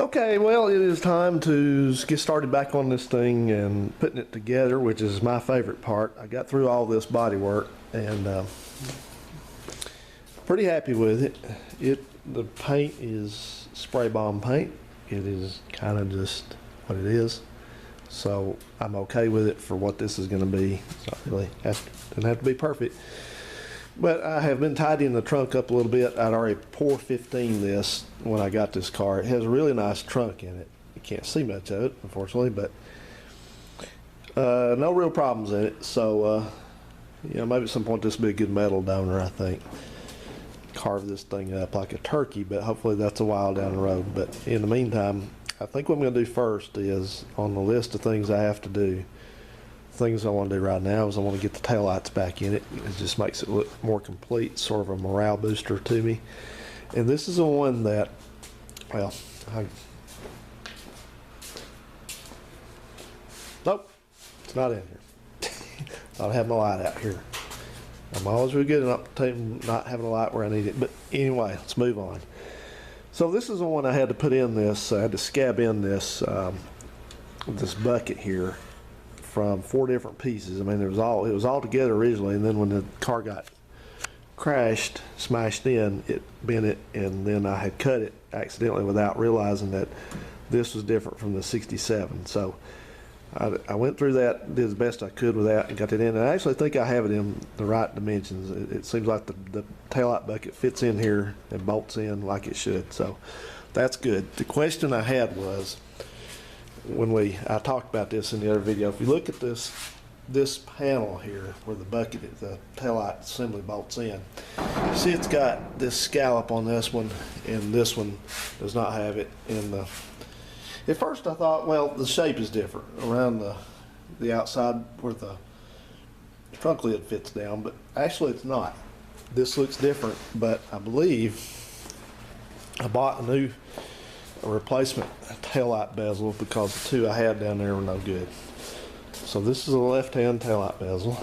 Okay, well, it is time to get started back on this thing and putting it together, which is my favorite part. I got through all this body work and pretty happy with it. The paint is spray bomb paint. It is kind of just what it is. So I'm okay with it for what this is going to be. It's not really doesn't have to be perfect. But I have been tidying the trunk up a little bit. I'd already pour 15 this when I got this car. It has a really nice trunk in it. You can't see much of it, unfortunately, but no real problems in it. So, maybe at some point this will be a good metal donor, I think. Carve this thing up like a turkey, but hopefully that's a while down the road. But in the meantime, I think what I'm going to do first is, on the list of things I have to do, things I want to do right now is I want to get the taillights back in it. It just makes it look more complete, sort of a morale booster to me. And this is the one that, well, nope, it's not in here. I'll have my light out here. I'm always really good at not having a light where I need it. But anyway, let's move on. So this is the one I had to put in this. I had to scab in this this bucket here from 4 different pieces. I mean, it was all together originally, and then when the car got crashed, smashed in, it bent it, and then I had cut it accidentally without realizing that this was different from the 67. So I went through that, did the best I could with that, and got it in. And I actually think I have it in the right dimensions. It seems like the taillight bucket fits in here and bolts in like it should. So that's good. The question I had was, I talked about this in the other video. If you look at this panel here where the taillight assembly bolts in, you see it's got this scallop on this one, and this one does not have it. At first I thought, well, the shape is different around the outside where the trunk lid fits down, but actually it's not. This looks different, but I believe I bought a replacement taillight bezel because the two I had down there were no good. So this is a left-hand taillight bezel.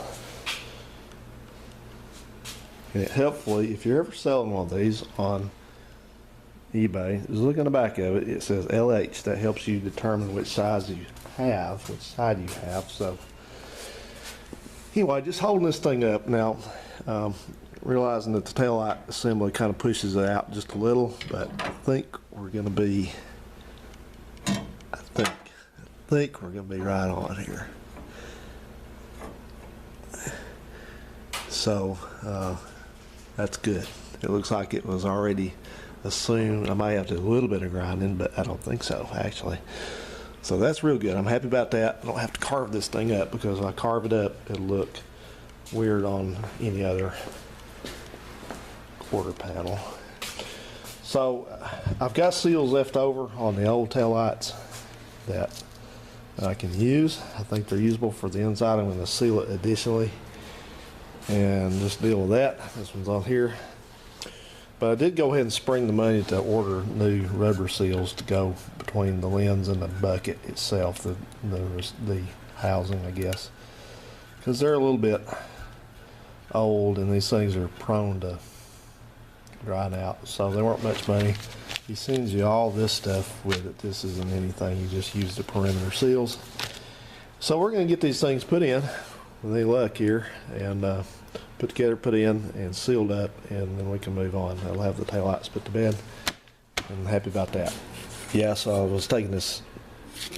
And it helpfully, if you're ever selling one of these on eBay, just look in the back of it. It says LH. That helps you determine which side you have. So anyway, just holding this thing up now, realizing that the taillight assembly kind of pushes it out just a little, but I think we're going to be right on here. So that's good. It looks like it was already assumed. I might have to do a little bit of grinding, but I don't think so, actually. So that's real good. I'm happy about that. I don't have to carve this thing up, because if I carve it up, it'll look weird on any other quarter panel. So I've got seals left over on the old taillights that I can use. I think they're usable for the inside. I'm going to seal it additionally and just deal with that. This one's on here. But I did go ahead and spring the money to order new rubber seals to go between the lens and the bucket itself, the housing, I guess, because they're a little bit old and these things are prone to drying out. So they weren't much money. He sends you all this stuff with it. This isn't anything. You just use the perimeter seals. So we're going to get these things put in with any luck here, and put together, put in, and sealed up, and then we can move on. I'll have the taillights put to bed. I'm happy about that. Yeah, so I was taking this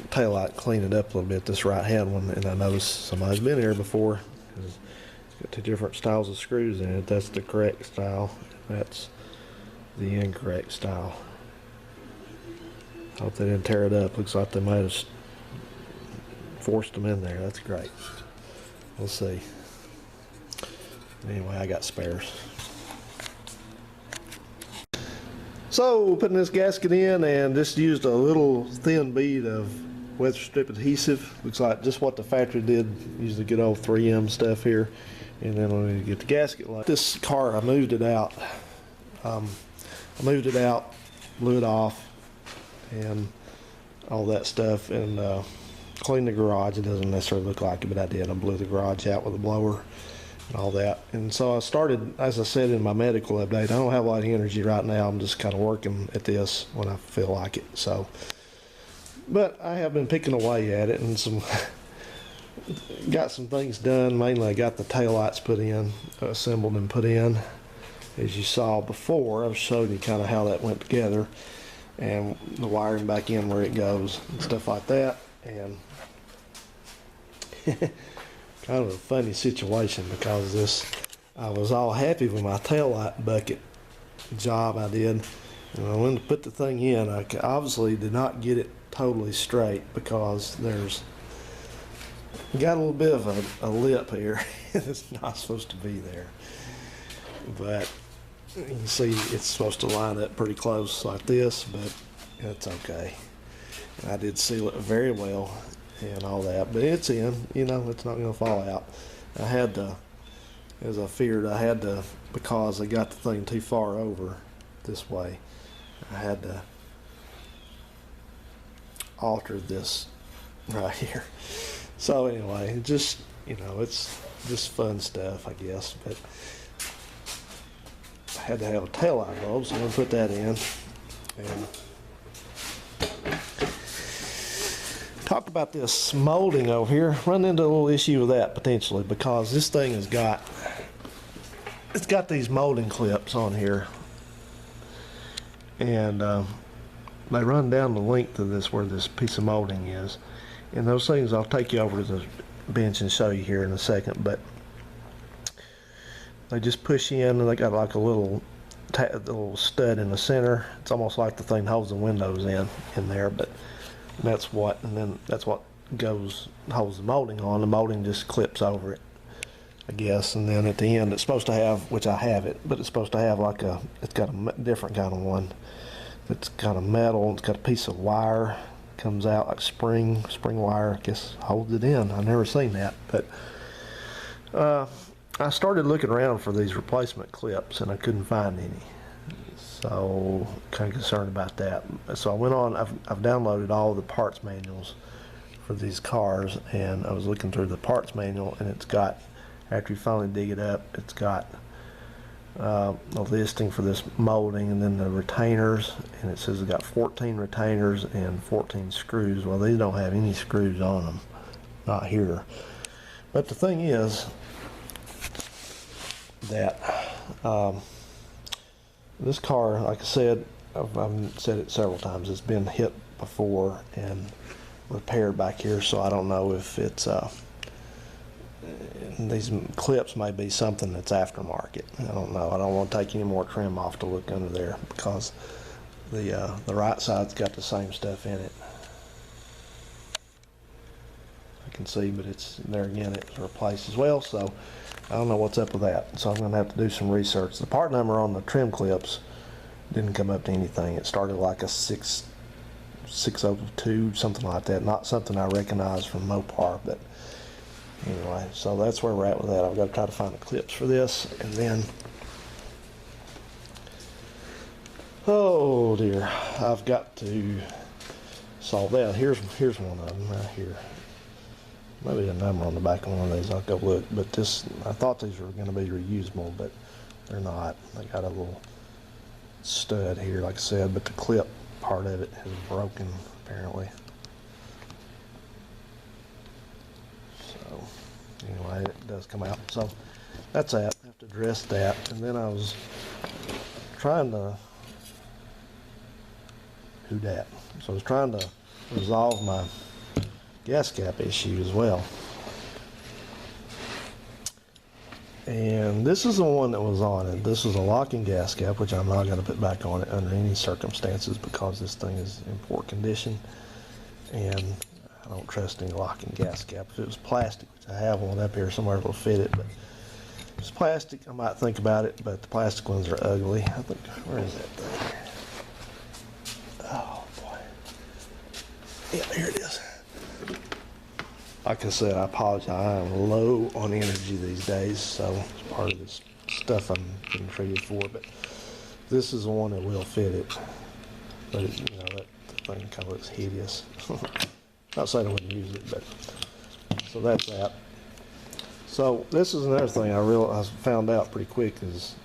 taillight, cleaning it up a little bit, this right-hand one, and I noticed somebody's been here before. It's got 2 different styles of screws in it. That's the correct style. That's the incorrect style. Hope they didn't tear it up. Looks like they might have forced them in there. That's great. We'll see. Anyway, I got spares. So putting this gasket in, and just used a little thin bead of weather strip adhesive. Looks like just what the factory did. Used the good old 3M stuff here. And then I'm going to get the gasket light. This car, I moved it out. Blew it off, and all that stuff, and cleaned the garage. It doesn't necessarily look like it, but I did. I blew the garage out with a blower, and all that. And so I started, as I said in my medical update, I don't have a lot of energy right now. I'm just kind of working at this when I feel like it. So, but I have been picking away at it and got some things done. Mainly I got the taillights put in, assembled and put in. As you saw before, I showed you kind of how that went together and the wiring back in where it goes and stuff like that. And kind of a funny situation because I was all happy with my taillight bucket job I did. And I went to put the thing in. I obviously did not get it totally straight because got a little bit of a lip here. It's not supposed to be there. But you can see it's supposed to line up pretty close like this, but it's okay. I did seal it very well and all that, but it's in, it's not going to fall out. I had to, as I feared, because I got the thing too far over this way, I had to alter this right here. So anyway, it's just fun stuff, I guess, but I had to have a taillight bulb, so I'm going to put that in. And talk about this molding over here. Run into a little issue with that potentially because this thing it's got these molding clips on here, and they run down the length of this where this piece of molding is. And those things I'll take you over to the bench and show you here in a second, but they just push in and they got like a little stud in the center. It's almost like the thing holds the windows in there, but that's what holds the molding on. The molding just clips over it, I guess, and then at the end it's supposed to have, which I have it, but it's supposed to have it's got a different kind of one. It's got a metal, it's got a piece of wire comes out like spring wire, I guess holds it in. I've never seen that, but I started looking around for these replacement clips and I couldn't find any, so kind of concerned about that. So I went on, I've downloaded all the parts manuals for these cars, and I was looking through the parts manual, and it's got, after you finally dig it up, it's got a listing for this molding and then the retainers, and it says it's got 14 retainers and 14 screws. Well, these don't have any screws on them, not here. But the thing is that this car, like I said, I've said it several times, it's been hit before and repaired back here, so I don't know if it's these clips may be something that's aftermarket. I don't know. I don't want to take any more trim off to look under there because the right side's got the same stuff in it. I can see, but it's there again, it's replaced as well, so I don't know what's up with that. So I'm going to have to do some research. The part number on the trim clips didn't come up to anything. It started like a 602, something like that. Not something I recognize from Mopar, but anyway, so that's where we're at with that. I've got to try to find the clips for this, and then, oh dear, I've got to solve that. Here's one of them right here. Maybe a number on the back of one of these. I'll go look. But this, I thought these were going to be reusable, but they're not. They got a little stud here, like I said, but the clip part of it is broken apparently. So anyway, it does come out. So that's that. I have to address that. And then I was trying to do that. So I was trying to resolve my gas cap issue as well. And this is the one that was on it. This is a locking gas cap, which I'm not going to put back on it under any circumstances because this thing is in poor condition. And I don't trust any locking gas cap. If it was plastic, which I have one up here somewhere that'll fit it, but if it's plastic, I might think about it, but the plastic ones are ugly. I think, where is that thing? Oh boy. Yeah, here it is. Like I said, I apologize. I am low on energy these days, so it's part of this stuff I'm getting treated for. But this is the one that will fit it. But it, that thing kind of looks hideous. Not saying I wouldn't use it, but so that's that. So this is another thing I found out pretty quick is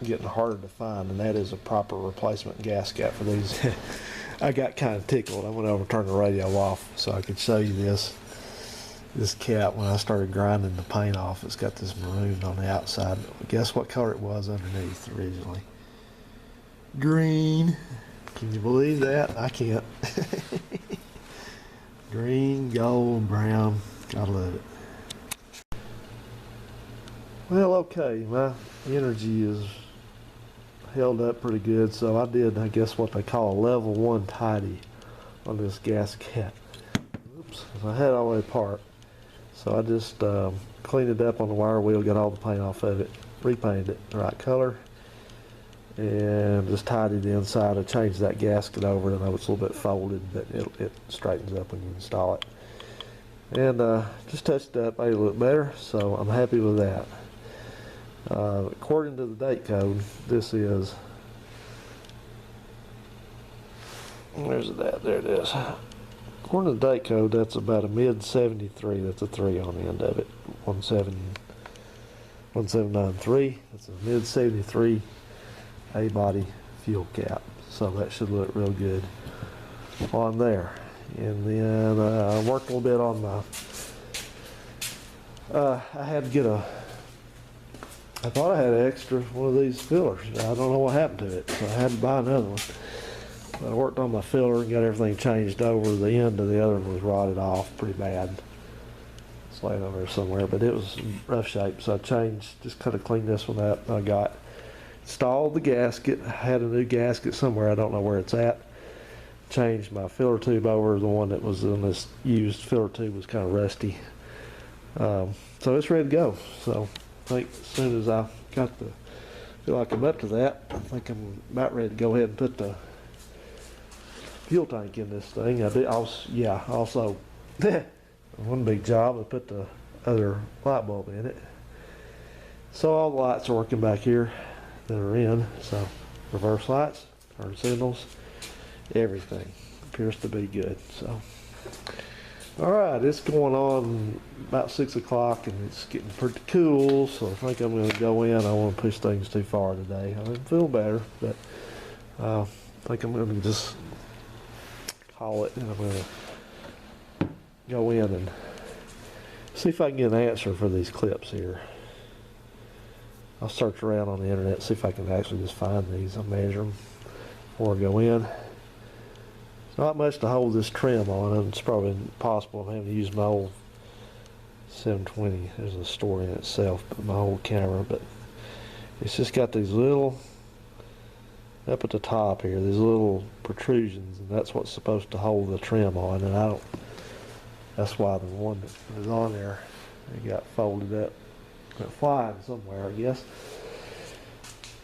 getting harder to find, and that is a proper replacement gasket for these. I got kind of tickled. I went over and turned the radio off so I could show you this cap. When I started grinding the paint off, it's got this maroon on the outside. Guess what color it was underneath originally? Green. Can you believe that? I can't. Green, gold, brown. Gotta love it. Well, okay, my energy is held up pretty good, so I did, I guess, what they call a level 1 tidy on this gasket. Oops, I had it all the way apart. So I just cleaned it up on the wire wheel, got all the paint off of it, repainted it the right color, and just tidied the inside. I changed that gasket over. I know it's a little bit folded, but it straightens up when you install it. And just touched it up, made it look better, so I'm happy with that. According to the date code, this is, where's it at? There it is. According to the date code, that's about a mid 73. That's a 3 on the end of it. 1793. That's a mid 73 A-body fuel cap. So that should look real good on there. And then I worked a little bit on my, I had to get I thought I had an extra one of these fillers. I don't know what happened to it, so I had to buy another one. But I worked on my filler and got everything changed over. The end of the other one was rotted off pretty bad. It's laying over there somewhere, but it was in rough shape. So I just kind of cleaned this one up. I got installed the gasket. I had a new gasket somewhere. I don't know where it's at. Changed my filler tube over. The one that was in this used filler tube was kind of rusty. So it's ready to go. So I think as soon as I feel like I'm up to that, I think I'm about ready to go ahead and put the fuel tank in this thing. I did also one big job, I put the other light bulb in it. So all the lights are working back here that are in. So reverse lights, turn signals, everything appears to be good. So all right, it's going on about 6 o'clock and it's getting pretty cool, so I think I'm going to go in. I don't want to push things too far today. I feel better, but I think I'm going to just call it, and I'm going to go in and see if I can get an answer for these clips here. I'll search around on the internet, see if I can actually just find these. I'll measure them before I go in. Not much to hold this trim on, and it's probably impossible. I'm having to use my old 720. There's a story in itself, but my old camera. But it's just got these little, up at the top here, these little protrusions, and that's what's supposed to hold the trim on. And that's why the one that was on there, it got folded up, went flying somewhere, I guess.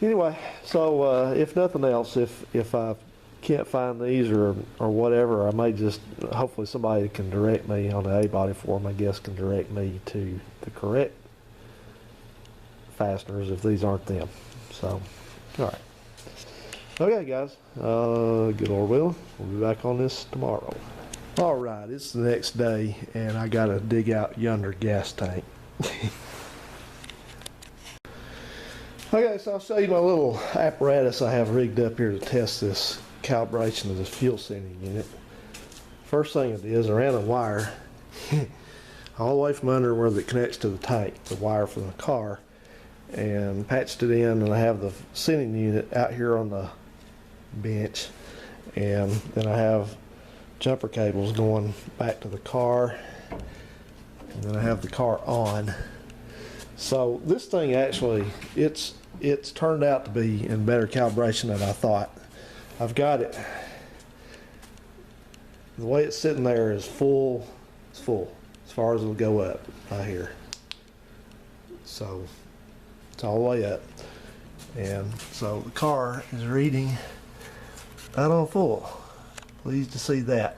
Anyway, so if nothing else, if I can't find these or whatever, I may just, hopefully somebody can direct me on the A-body form, I guess, can direct me to the correct fasteners if these aren't them. So, all right. Okay, guys, good Lord willing, we'll be back on this tomorrow. All right, it's the next day, and I got to dig out yonder gas tank. Okay, so I'll show you my little apparatus I have rigged up here to test this calibration of this fuel sending unit. First thing I did is I ran a wire all the way from under where it connects to the tank, the wire from the car, and patched it in, and I have the sending unit out here on the bench, and then I have jumper cables going back to the car, and then I have the car on. So this thing actually, it's turned out to be in better calibration than I thought. I've got it, the way it's sitting there is full, it's full as far as it'll go up right here. So it's all the way up, and so the car is reading right on full. Pleased to see that.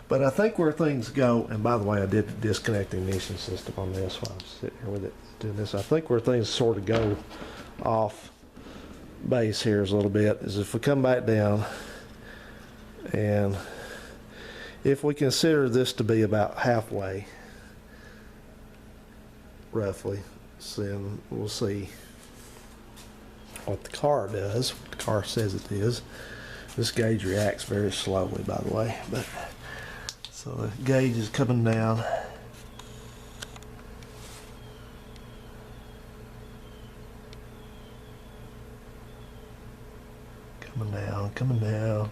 But I think where things go, and by the way, I did disconnect the ignition system on this while I'm sitting here with it doing this. I think where things sort of go off base here is a little bit is if we come back down, and if we consider this to be about halfway, roughly. So then we'll see what the car does, what the car says it is. This gauge reacts very slowly, by the way, but so the gauge is coming down. Coming down.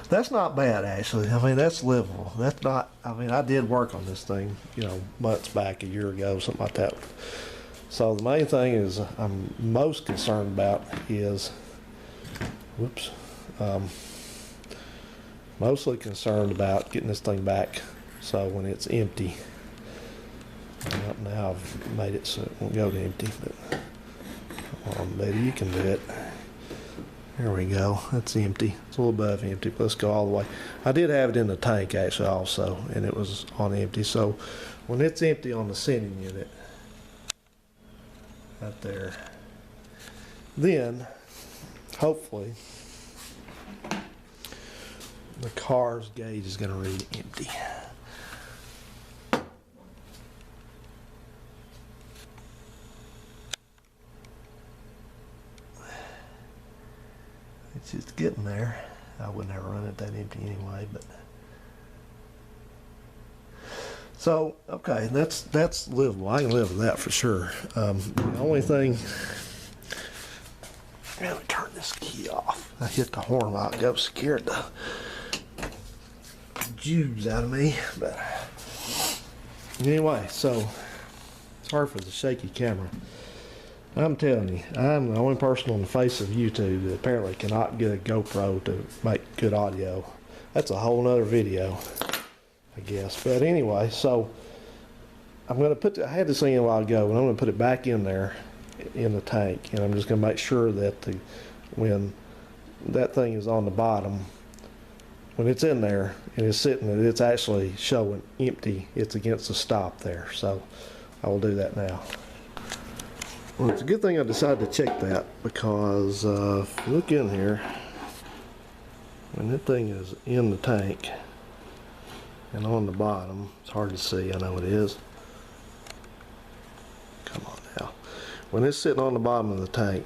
That's not bad, actually. I mean, that's livable. That's not, I mean, I did work on this thing, months back, a year ago, something like that. So the main thing is I'm most concerned about is, mostly concerned about getting this thing back so when it's empty. Well, now I've made it so it won't go to empty, but come on, baby, you can do it. There we go. That's empty. It's a little above empty. But let's go all the way. I did have it in the tank actually also, and it was on empty. So when it's empty on the sending unit, right there, then hopefully the car's gauge is going to read empty. It's just getting there. I would never run it that empty anyway, but so okay, that's livable. I can live with that for sure. The only thing, let me turn this key off. I hit the horn while ago, scared the juice out of me. But anyway, so sorry for the shaky camera. I'm telling you, I'm the only person on the face of YouTube that apparently cannot get a GoPro to make good audio. That's a whole nother video, I guess. But anyway, so I'm going to put, I had this thing in a while ago, and I'm going to put it back in there in the tank. And I'm just going to make sure that when that thing is on the bottom, when it's in there and it's sitting, it's actually showing empty. It's against the stop there. So I will do that now. Well, it's a good thing I decided to check that, because if you look in here, when that thing is in the tank and on the bottom, it's hard to see, I know it is. Come on now. When it's sitting on the bottom of the tank,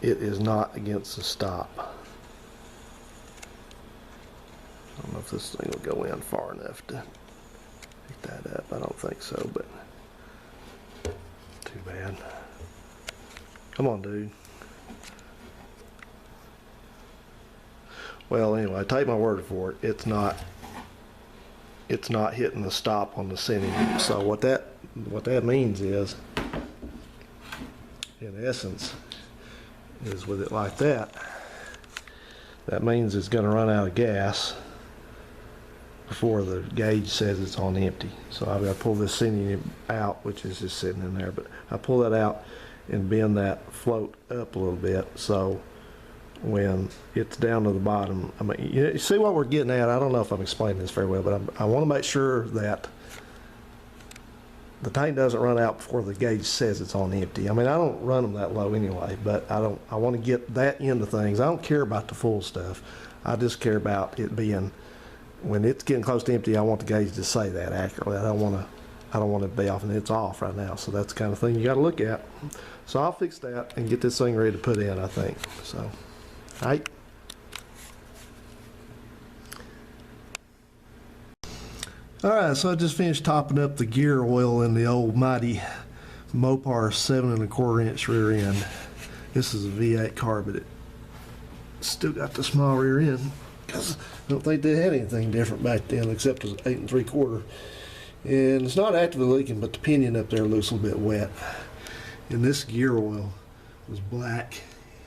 it is not against the stop. I don't know if this thing will go in far enough to pick that up. I don't think so, but too bad. Come on, dude. Well, anyway, take my word for it. It's not hitting the stop on the sending unit. So what that means is, in essence, is with it like that, that means it's going to run out of gas before the gauge says it's on empty. So I've got to pull this sending unit out, which is just sitting in there. But I pull that out and bend that float up a little bit, so when it's down to the bottom, I mean, you see what we're getting at. I don't know if I'm explaining this very well, but I want to make sure that the tank doesn't run out before the gauge says it's on empty. I mean, I don't run them that low anyway, but I want to get that into things. I don't care about the full stuff. I just care about it being, when it's getting close to empty, I want the gauge to say that accurately. I don't want it to be off, and it's off right now. So that's the kind of thing you got to look at. So I'll fix that and get this thing ready to put in, I think. So, all right. All right, so I just finished topping up the gear oil in the old mighty Mopar 7 1/4 inch rear end. This is a V8 car, but it still got the small rear end, because I don't think they had anything different back then except it was 8 3/4. And it's not actively leaking, but the pinion up there looks a little bit wet. And this gear oil was black,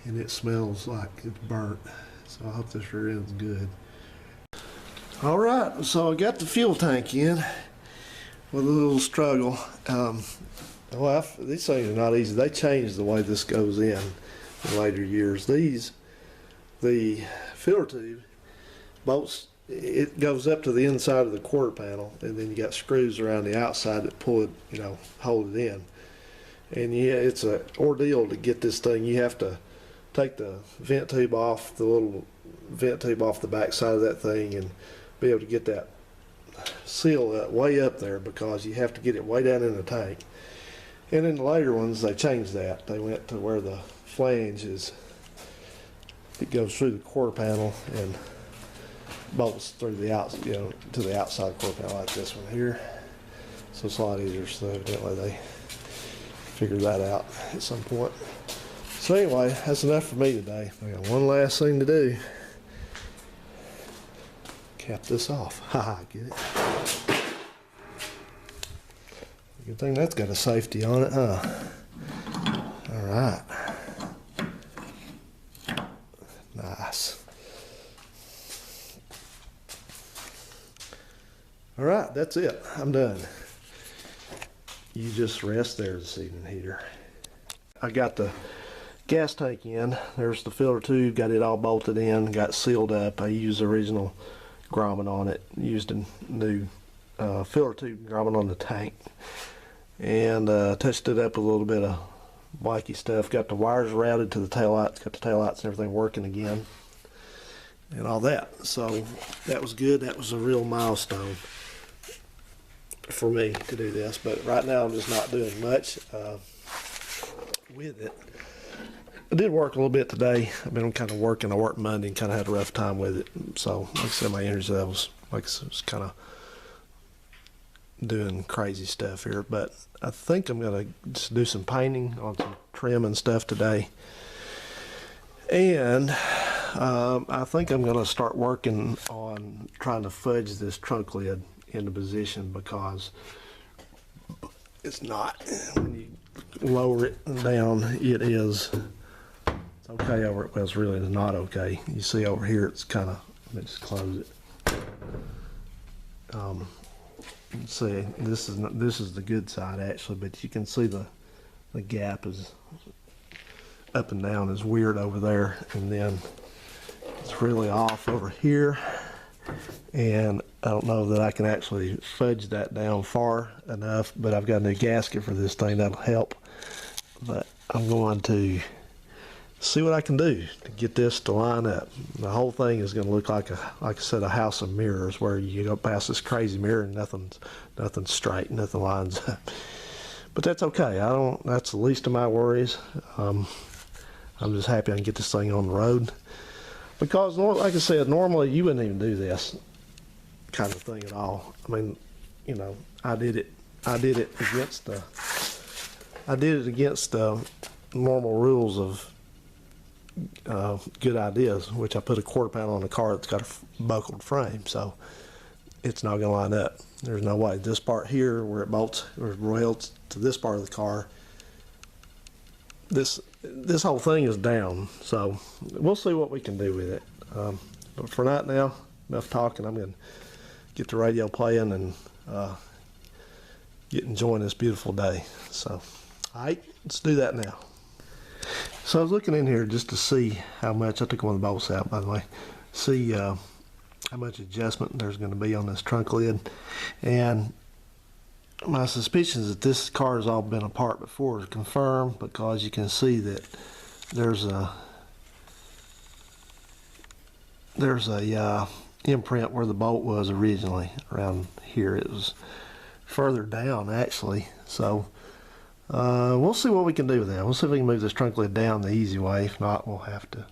and it smells like it's burnt. So I hope this rear end's good. All right, so I got the fuel tank in with a little struggle. These things are not easy. They changed the way this goes in later years. The filter tube bolts, it goes up to the inside of the quarter panel, and then you got screws around the outside that pull it, hold it in. And yeah, it's an ordeal to get this thing. You have to take the vent tube off, the little vent tube off the back side of that thing, and be able to get that seal way up there, because you have to get it way down in the tank. And in the later ones, they changed that. They went to where the flange is, it goes through the quarter panel and bolts through the to the outside quarter panel like this one here. So it's a lot easier. So evidently they figured that out at some point. So anyway, that's enough for me today. I got one last thing to do. Cap this off. Haha, get it? Good thing that's got a safety on it, huh? All right. Nice. All right, that's it. I'm done. You just rest there this evening, heater. I got the gas tank in. There's the filter tube. Got it all bolted in. Got sealed up. I used the original grommet on it. Used a new filter tube grommet on the tank. And touched it up with a little bit of wacky stuff. Got the wires routed to the taillights. Got the taillights and everything working again. And all that. So that was good. That was a real milestone for me to do this. But right now I'm just not doing much with it. I did work a little bit today. I've been kind of working. I worked Monday and kind of had a rough time with it. So like I said, my energy levels, like I said, was kind of doing crazy stuff here. But I think I'm going to just do some painting on some trim and stuff today. And I think I'm going to start working on trying to fudge this trunk lid into position, because it's not, when you lower it down, it is, it's okay over it, but it's really not okay. You see over here, it's kind of, let me just close it. See, this is the good side actually, but you can see the gap is up and down is weird over there, and then it's really off over here. And I don't know that I can actually fudge that down far enough, but I've got a new gasket for this thing that'll help. But I'm going to see what I can do to get this to line up. The whole thing is going to look like I said, a house of mirrors, where you go past this crazy mirror and nothing's straight, nothing lines up. But that's okay. That's the least of my worries. I'm just happy I can get this thing on the road. Because, like I said, normally you wouldn't even do this kind of thing at all. I mean, you know, I did it against the normal rules of good ideas, which I put a quarter panel on the car that's got a buckled frame, so it's not going to line up. There's no way. This part here, where it bolts or rails to this part of the car, this whole thing is down, so we'll see what we can do with it. But for right now, enough talking. I'm going to get the radio playing and enjoying this beautiful day. So, all right, let's do that now. So I was looking in here just to see how much, I took one of the bolts out, by the way, see how much adjustment there's going to be on this trunk lid. And my suspicion is that this car has all been apart before is confirmed, because you can see that there's a imprint where the bolt was originally, around here. It was further down actually. So we'll see what we can do with that. We'll see if we can move this trunk lid down the easy way. If not, we'll have to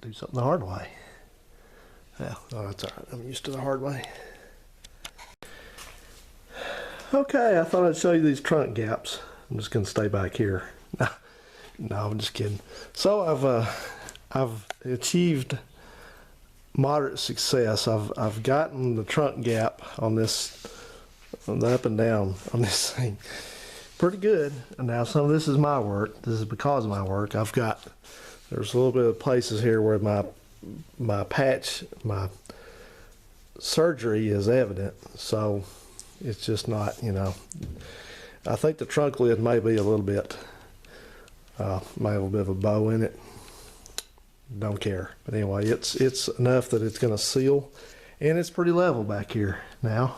do something the hard way. Yeah, oh, that's all right. I'm used to the hard way. Okay, I thought I'd show you these trunk gaps. I'm just gonna stay back here. No, I'm just kidding. So I've achieved moderate success. I've gotten the trunk gap on this, on the up and down on this thing, pretty good. And now some of this is my work. This is because of my work. There's a little bit of places here where my patch, my surgery is evident. So it's just not, you know, I think the trunk lid may be a little bit, may have a bit of a bow in it. Don't care. But anyway, it's enough that it's going to seal, and it's pretty level back here now.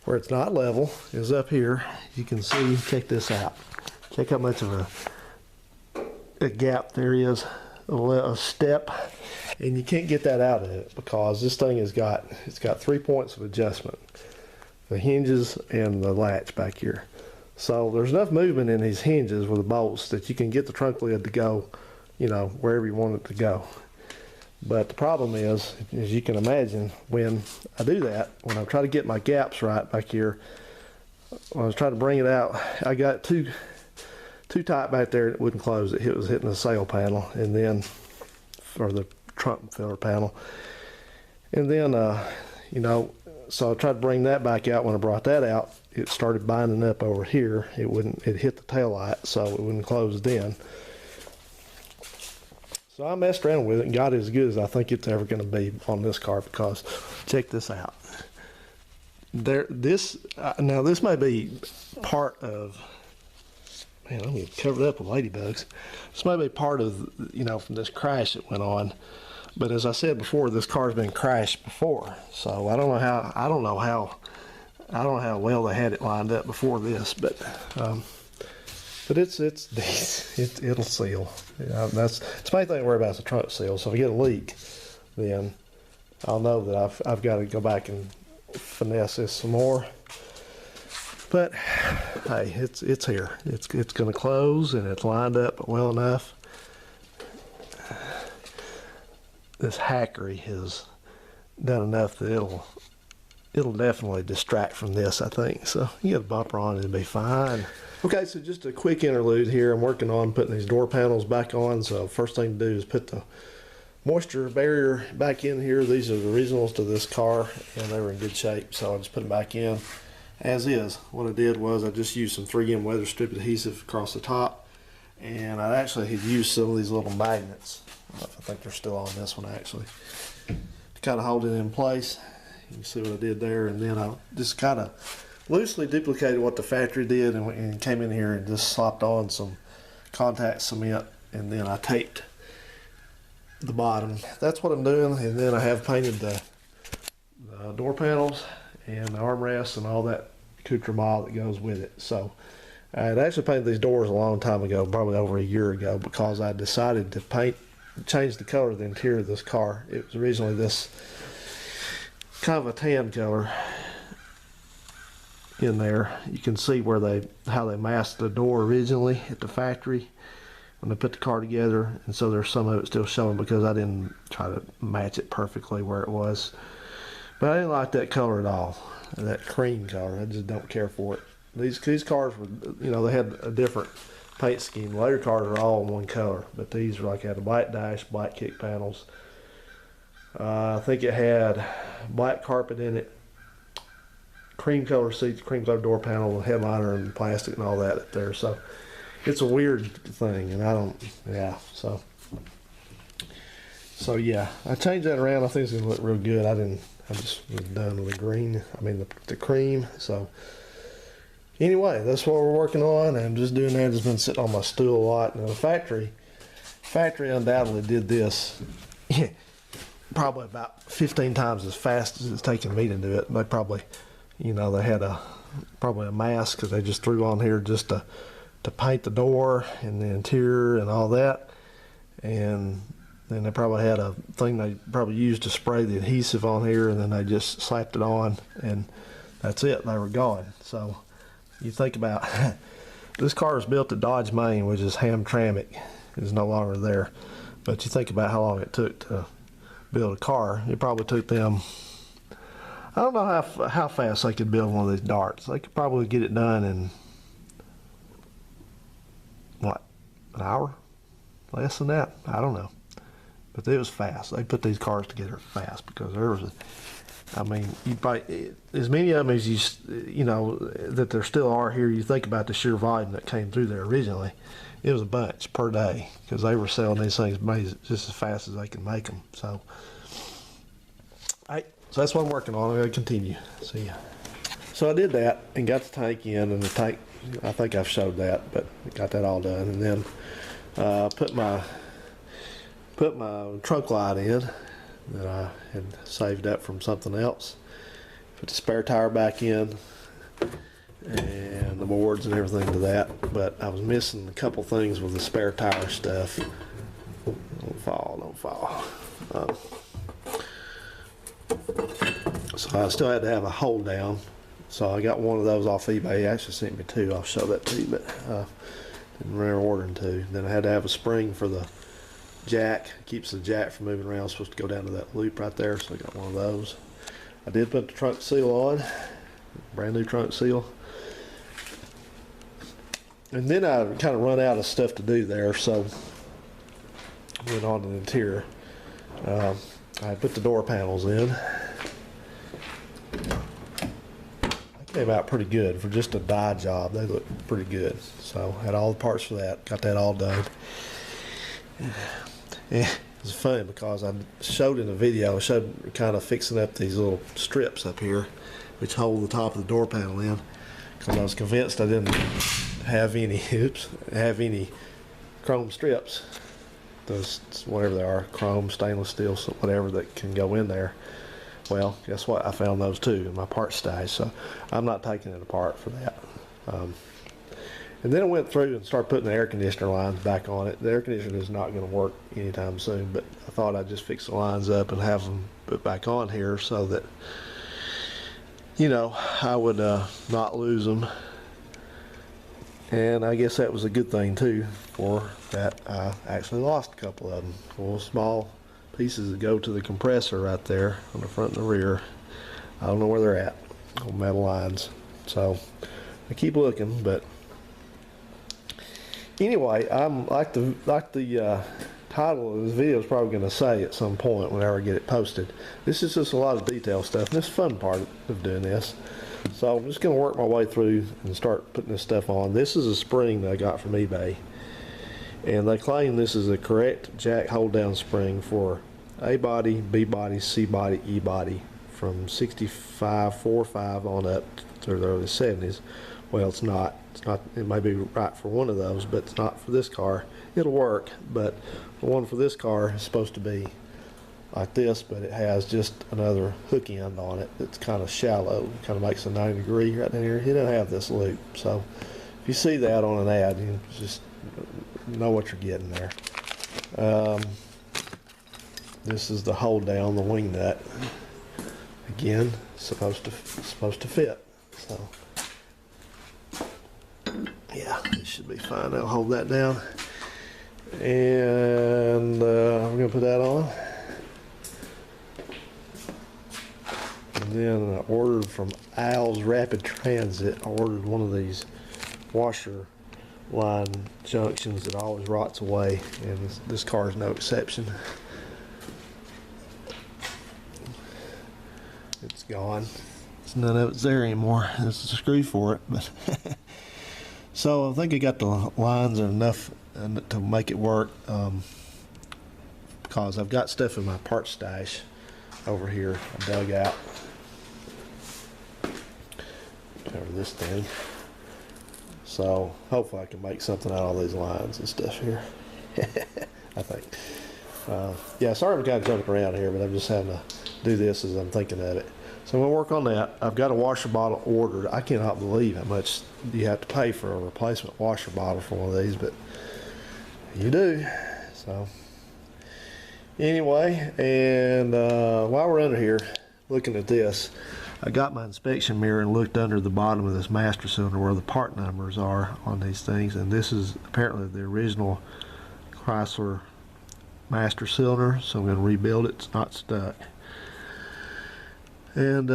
Where it's not level is up here. You can see, check this out. Check how much of a gap there is, a step, and you can't get that out of it because this thing it's got 3 points of adjustment. The hinges and the latch back here. So there's enough movement in these hinges with the bolts that you can get the trunk lid to go, you know, wherever you want it to go. But the problem is, as you can imagine, when I do that, when I try to get my gaps right back here, when I was trying to bring it out, I got too tight back there, and it wouldn't close. It was hitting the sail panel, and then, or the trunk filler panel. And then, you know, so I tried to bring that back out. When I brought that out, it started binding up over here. It hit the tail light, so it wouldn't close then. So I messed around with it and got it as good as I think it's ever going to be on this car, because check this out. Now this may be part of, man, I'm covered up with ladybugs. This may be part of, you know, from this crash that went on. But as I said before, this car's been crashed before, so I don't know how well they had it lined up before this, but it'll seal. That's the main thing I worry about is the trunk seal. So if I get a leak, then I'll know that I've got to go back and finesse this some more. But hey, it's here. It's going to close, and it's lined up well enough. This hackery has done enough that it'll definitely distract from this, I think. So you get a bumper on it, it'll be fine. Okay, so just a quick interlude here. I'm working on putting these door panels back on. So first thing to do is put the moisture barrier back in here. These are the originals to this car, and they were in good shape, so I just put them back in as is. What I did was I just used some 3M weather strip adhesive across the top, and I actually had used some of these little magnets. I think they're still on this one, actually, to kind of hold it in place. You can see what I did there, and then I just kind of loosely duplicated what the factory did, and came in here and just slopped on some contact cement, and then I taped the bottom. That's what I'm doing. And then I have painted the door panels and the armrests and all that accoutrement that goes with it. So I had actually painted these doors a long time ago, probably over a year ago, because I decided to change the color of the interior of this car. It was originally this kind of a tan color in there. You can see how they masked the door originally at the factory when they put the car together, and so there's some of it still showing because I didn't try to match it perfectly where it was. But I didn't like that color at all, that cream color. I just don't care for it. These cars were, you know, they had a different paint scheme. Later cars are all one color, but these were like, had a black dash, black kick panels. I think it had black carpet in it, cream color seats, cream color door panel, headliner and plastic and all that up there. So it's a weird thing, and I don't, yeah, so yeah, I changed that around. I think it's gonna look real good. I just was done with the green, the cream. So anyway, that's what we're working on. I'm just doing that. It's been sitting on my stool a lot. Now the factory undoubtedly did this probably about 15 times as fast as it's taken me to do it. They probably, you know, they had probably a mask because they just threw on here just to paint the door and the interior and all that, and then they probably had a thing they probably used to spray the adhesive on here, and then they just slapped it on, and that's it. They were gone. So you think about this car was built at Dodge, Maine, which is Hamtramck, is no longer there. But you think about how long it took to build a car. It probably took them, I don't know how fast they could build one of these darts. They could probably get it done in what, an hour? Less than that? I don't know. But it was fast. They put these cars together fast because there was you probably, as many of them as you know, that there still are here, you think about the sheer volume that came through there originally. It was a bunch per day because they were selling these things just as fast as they can make them. So that's what I'm working on. I'm going to continue. See ya. So I did that and got the tank in, and the tank, I think I've showed that, but got that all done. And then put my trunk light in that I had saved up from something else. Put the spare tire back in and the boards and everything to that, but I was missing a couple things with the spare tire stuff. Don't fall. So I still had to have a hold down So I got one of those off eBay. He actually sent me two. I'll show that to you, but didn't remember ordering two. Then I had to have a spring for the jack. Keeps the jack from moving around. It's supposed to go down to that loop right there, so I got one of those. I did put the trunk seal on, brand new trunk seal. And then I kind of run out of stuff to do there, so went on to the interior. I put the door panels in. They came out pretty good for just a dye job. They look pretty good. So had all the parts for that. Got that all done. Yeah, it was fun because I showed in the video, I showed kind of fixing up these little strips up here, which hold the top of the door panel in. Because I was convinced I didn't have any chrome strips. Those, whatever they are, chrome, stainless steel, whatever that can go in there. Well, guess what? I found those too in my part stash, so I'm not taking it apart for that. And then I went through and started putting the air conditioner lines back on it. The air conditioner is not going to work anytime soon, but I thought I'd just fix the lines up and have them put back on here so that, you know, I would not lose them. And I guess that was a good thing too, for that I actually lost a couple of them. Little small pieces that go to the compressor right there on the front and the rear. I don't know where they're at on metal lines. So I keep looking, but anyway, I'm like the title of this video is probably going to say at some point whenever I get it posted. This is just a lot of detail stuff, and this is the fun part of doing this. So I'm just going to work my way through and start putting this stuff on. This is a spring that I got from eBay, and they claim this is the correct jack hold down spring for A body, B body, C body, E body from 65, 45 on up to the early 70s. Well, it's not. It may be right for one of those, but it's not for this car. It'll work, but the one for this car is supposed to be like this, but it has just another hook end on it that's kind of shallow. Kind of makes a 90-degree right down here. It doesn't have this loop. So if you see that on an ad, you just know what you're getting there. This is the hold down, the wing nut. Again, supposed to fit. So yeah, it should be fine. I'll hold that down, and I'm gonna put that on. And then I ordered from Al's Rapid Transit. I ordered one of these washer line junctions that always rots away, and this car is no exception. It's gone. None of it's there anymore. There's a screw for it, but so I think I got the lines enough to make it work, because I've got stuff in my part stash over here I dug out. Cover this thing. So hopefully I can make something out of all these lines and stuff here. I think. Yeah, sorry I'm kind of jumping around here, but I'm just having to do this as I'm thinking of it. So I'm going to work on that. I've got a washer bottle ordered. I cannot believe how much you have to pay for a replacement washer bottle for one of these, but you do. So anyway, and while we're under here looking at this, I got my inspection mirror and looked under the bottom of this master cylinder where the part numbers are on these things, and this is apparently the original Chrysler master cylinder, so I'm going to rebuild it. It's not stuck. And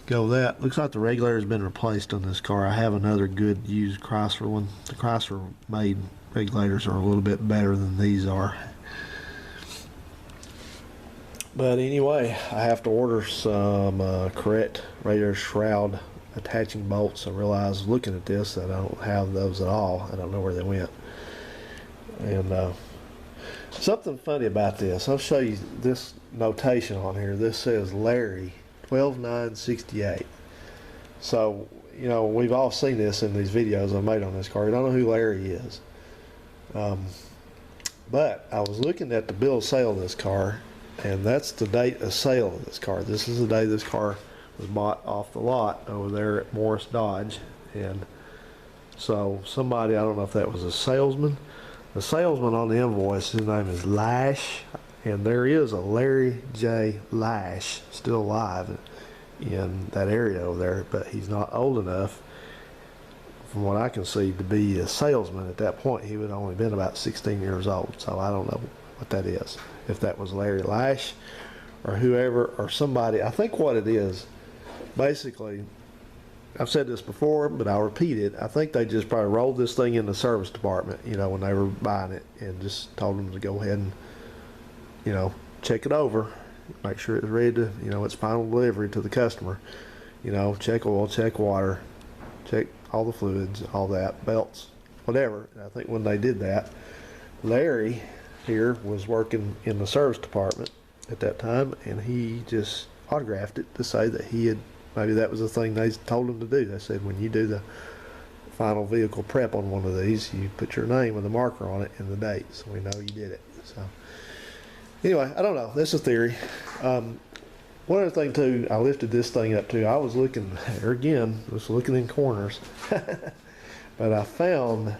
go that. Looks like the regulator has been replaced on this car. I have another good used Chrysler one. The Chrysler made regulators are a little bit better than these are. But anyway, I have to order some correct radiator shroud attaching bolts. I realized looking at this that I don't have those at all. I don't know where they went. And something funny about this, I'll show you this notation on here. This says Larry 12968. So, you know, we've all seen this in these videos I made on this car. I don't know who Larry is. But I was looking at the bill of sale of this car, and that's the date of sale of this car. This is the day this car was bought off the lot over there at Morris Dodge. And so somebody, I don't know if that was a salesman. The salesman on the invoice, his name is Lash, and there is a Larry J. Lash still alive in that area over there, but he's not old enough, from what I can see, to be a salesman at that point. He would have only been about 16 years old, so I don't know what that is. If that was Larry Lash or whoever or somebody. I think what it is, basically, I've said this before, but I'll repeat it. I think they just probably rolled this thing in the service department, when they were buying it, and just told them to go ahead and, check it over, make sure it's ready to, its final delivery to the customer. Check oil, check water, check all the fluids, all that, belts, whatever. And I think when they did that, Larry here was working in the service department at that time, and he just autographed it to say that he had, maybe that was the thing they told him to do. They said, when you do the final vehicle prep on one of these, you put your name with a marker on it and the date, so we know you did it. So anyway, I don't know. That's a theory. One other thing too, I lifted this thing up too. I was looking there again, was looking in corners, but I found.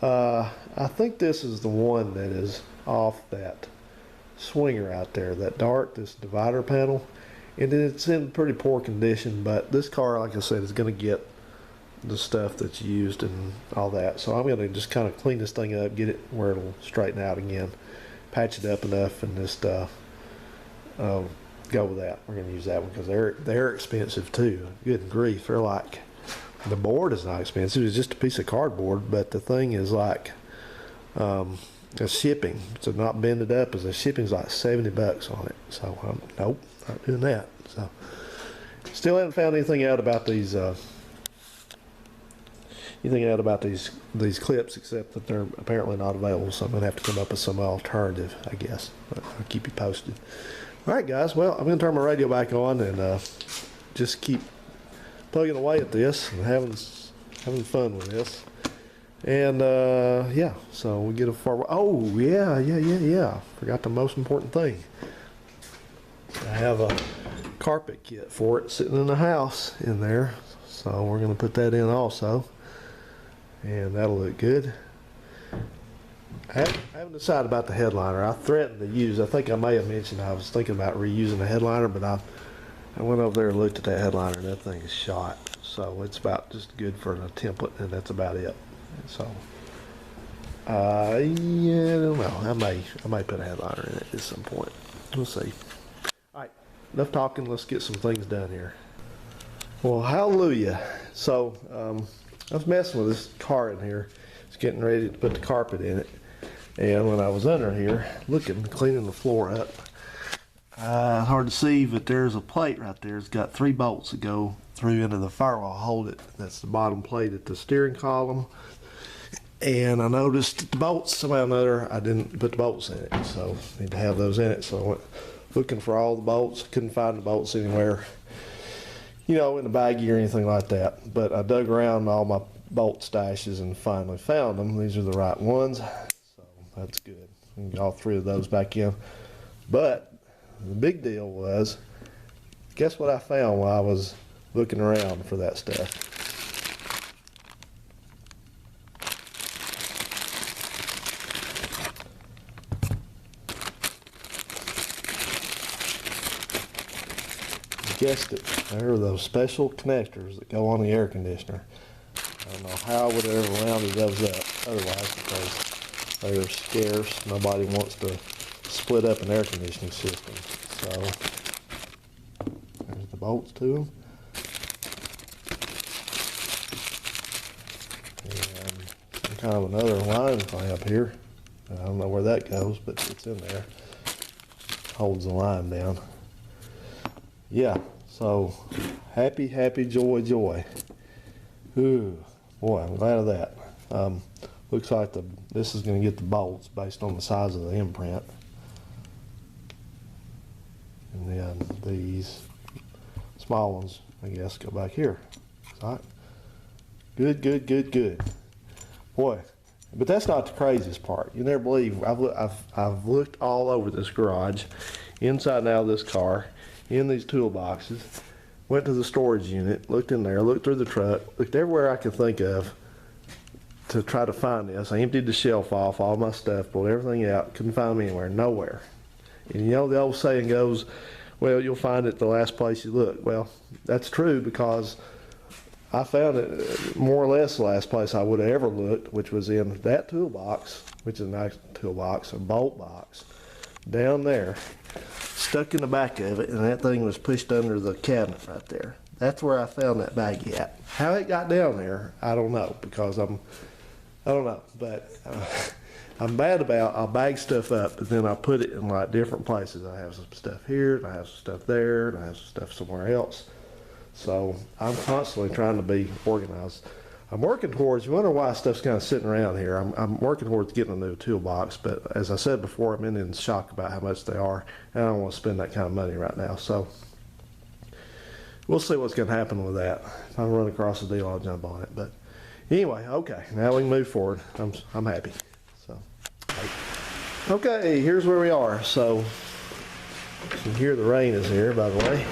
I think this is the one that is off that swinger out there, that dart, this divider panel. And it's in pretty poor condition, but this car, like I said, is going to get the stuff that's used and all that. So I'm going to just kind of clean this thing up, get it where it'll straighten out again, patch it up enough, and just go with that. We're going to use that one because they're expensive too. Good grief, they're like, the board is not expensive. It's just a piece of cardboard, but the thing is like the shipping, to not bend it up, is the shipping's like $70 on it. So nope, not doing that. So still haven't found anything out about these these clips, except that they're apparently not available. So I'm gonna have to come up with some alternative, I guess. But I'll keep you posted. All right, guys. Well, I'm gonna turn my radio back on and just keep plugging away at this and having fun with this. And yeah, so we get a far. Oh yeah. Forgot the most important thing. I have a carpet kit for it sitting in the house in there, so we're going to put that in also, and that'll look good. I haven't decided about the headliner. I threatened to use. I think I may have mentioned I was thinking about reusing the headliner, but I went over there and looked at that headliner, and that thing is shot. So it's about just good for a template, and that's about it. So yeah, I don't know. I may put a headliner in it at some point. We'll see. All right, enough talking. Let's get some things done here. Well, hallelujah. So I was messing with this car in here. It's getting ready to put the carpet in it, and when I was under here looking, cleaning the floor up, it's hard to see, but there's a plate right there. It's got 3 bolts that go through into the firewall. Hold it. That's the bottom plate at the steering column. And I noticed that the bolts, somehow or another, I didn't put the bolts in it, so I need to have those in it. So I went looking for all the bolts. Couldn't find the bolts anywhere, in the baggie or anything like that. But I dug around all my bolt stashes and finally found them. These are the right ones, so that's good. We can get all 3 of those back in. But the big deal was, guess what I found while I was looking around for that stuff? Guessed it. There are those special connectors that go on the air conditioner. I don't know how I would have ever rounded those up otherwise, because they are scarce. Nobody wants to split up an air conditioning system. So there's the bolts to them. And some kind of another line clamp here. I don't know where that goes, but it's in there. Holds the line down. Yeah, so happy, joy. Ooh, boy, I'm glad of that. Looks like this is going to get the bolts based on the size of the imprint. And then these small ones, I guess, go back here. Right? Good. Boy, but that's not the craziest part. You never believe, I've looked all over this garage, inside and out of this car, in these toolboxes, went to the storage unit, looked in there, looked through the truck, looked everywhere I could think of to try to find this. I emptied the shelf off, all my stuff, pulled everything out, couldn't find them anywhere, nowhere. And the old saying goes, well, you'll find it the last place you look. Well, that's true because I found it more or less the last place I would have ever looked, which was in that toolbox, which is a nice toolbox, a bolt box, down there, stuck in the back of it, and that thing was pushed under the cabinet right there. That's where I found that baggie at. How it got down there, I don't know, because I don't know, but I'm bad about, I'll bag stuff up, but then I put it in like different places. I have some stuff here, and I have some stuff there, and I have some stuff somewhere else. So I'm constantly trying to be organized. I'm working towards, you wonder why stuff's kind of sitting around here. I'm working towards getting a new toolbox, but as I said before, I'm in shock about how much they are, and I don't want to spend that kind of money right now. So we'll see what's going to happen with that. If I run across a deal, I'll jump on it. But anyway, okay, now we can move forward. I'm happy. So, okay, here's where we are. So you can hear the rain is here, by the way.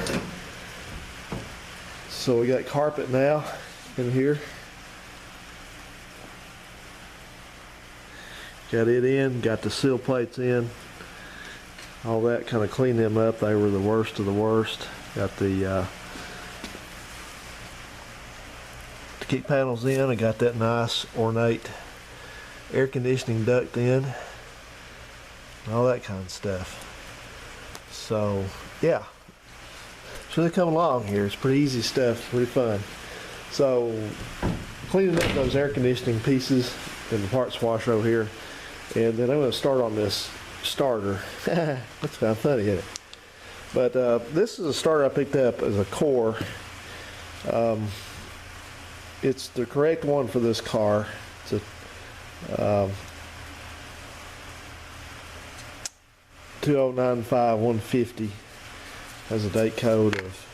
So we got carpet now in here. Got it in, got the sill plates in. All that, kind of cleaned them up. They were the worst of the worst. Got the kick panels in. I got that nice ornate air conditioning duct in. All that kind of stuff. So yeah, it's really coming along here. It's pretty easy stuff, pretty fun. So cleaning up those air conditioning pieces in the parts washer over here, and then I'm going to start on this starter. That's kind of funny, isn't it? But this is a starter I picked up as a core. It's the correct one for this car. It's a 2095-150. Has a date code of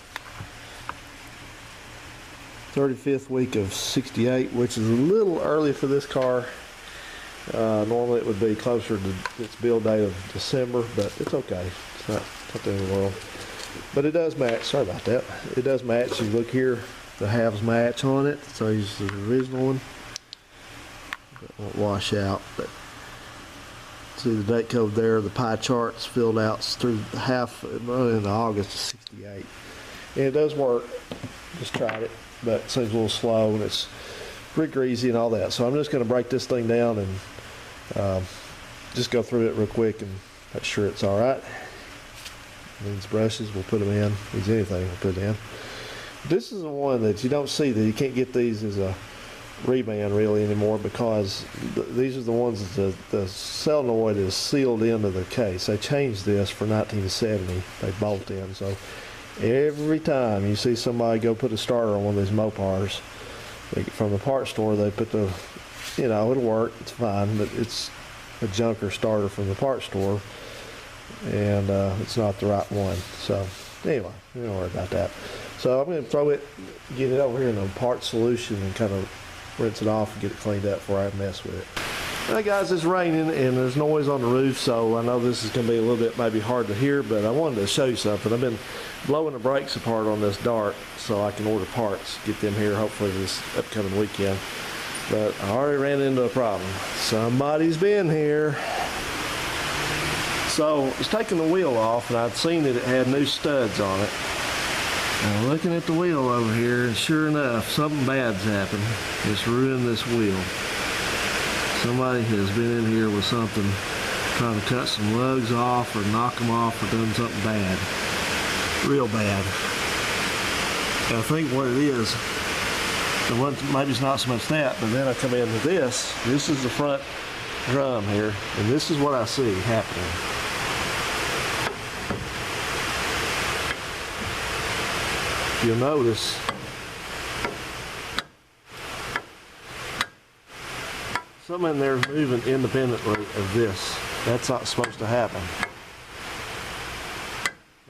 35th week of 68, which is a little early for this car. Normally it would be closer to its build date of December, but it's okay. It's not the end of the world. But it does match. Sorry about that. It does match. You look here, the halves match on it. So it's the original one. It won't wash out, but see the date code there. The pie chart's filled out through half in August of 68. And it does work. Just tried it, but it seems a little slow and it's pretty greasy and all that. So I'm just going to break this thing down and just go through it real quick and make sure it's all right. These brushes, we'll put them in. Needs anything, we'll put it in. This is the one that you don't see, that you can't get these as a reband really anymore, because these are the ones that the solenoid is sealed into the case. They changed this for 1970. They bolt in. So every time you see somebody go put a starter on one of these Mopars from the parts store, they put the, you know, it'll work, it's fine, but it's a junker starter from the parts store, and it's not the right one. So anyway, don't worry about that. So I'm going to throw it, get it over here in a part solution and kind of rinse it off and get it cleaned up before I mess with it. Hey guys, it's raining and there's noise on the roof, so I know this is going to be a little bit maybe hard to hear, but I wanted to show you something. I've been blowing the brakes apart on this Dart so I can order parts, get them here hopefully this upcoming weekend. But I already ran into a problem. Somebody's been here. So I was taking the wheel off and I'd seen that it had new studs on it. Now looking at the wheel over here, and sure enough, something bad's happened. It's ruined this wheel. Somebody has been in here with something, trying to cut some lugs off or knock them off or done something bad. Real bad. And I think what it is, maybe it's not so much that, but then I come into this. This is the front drum here, and this is what I see happening. You'll notice something in there is moving independently of this. That's not supposed to happen.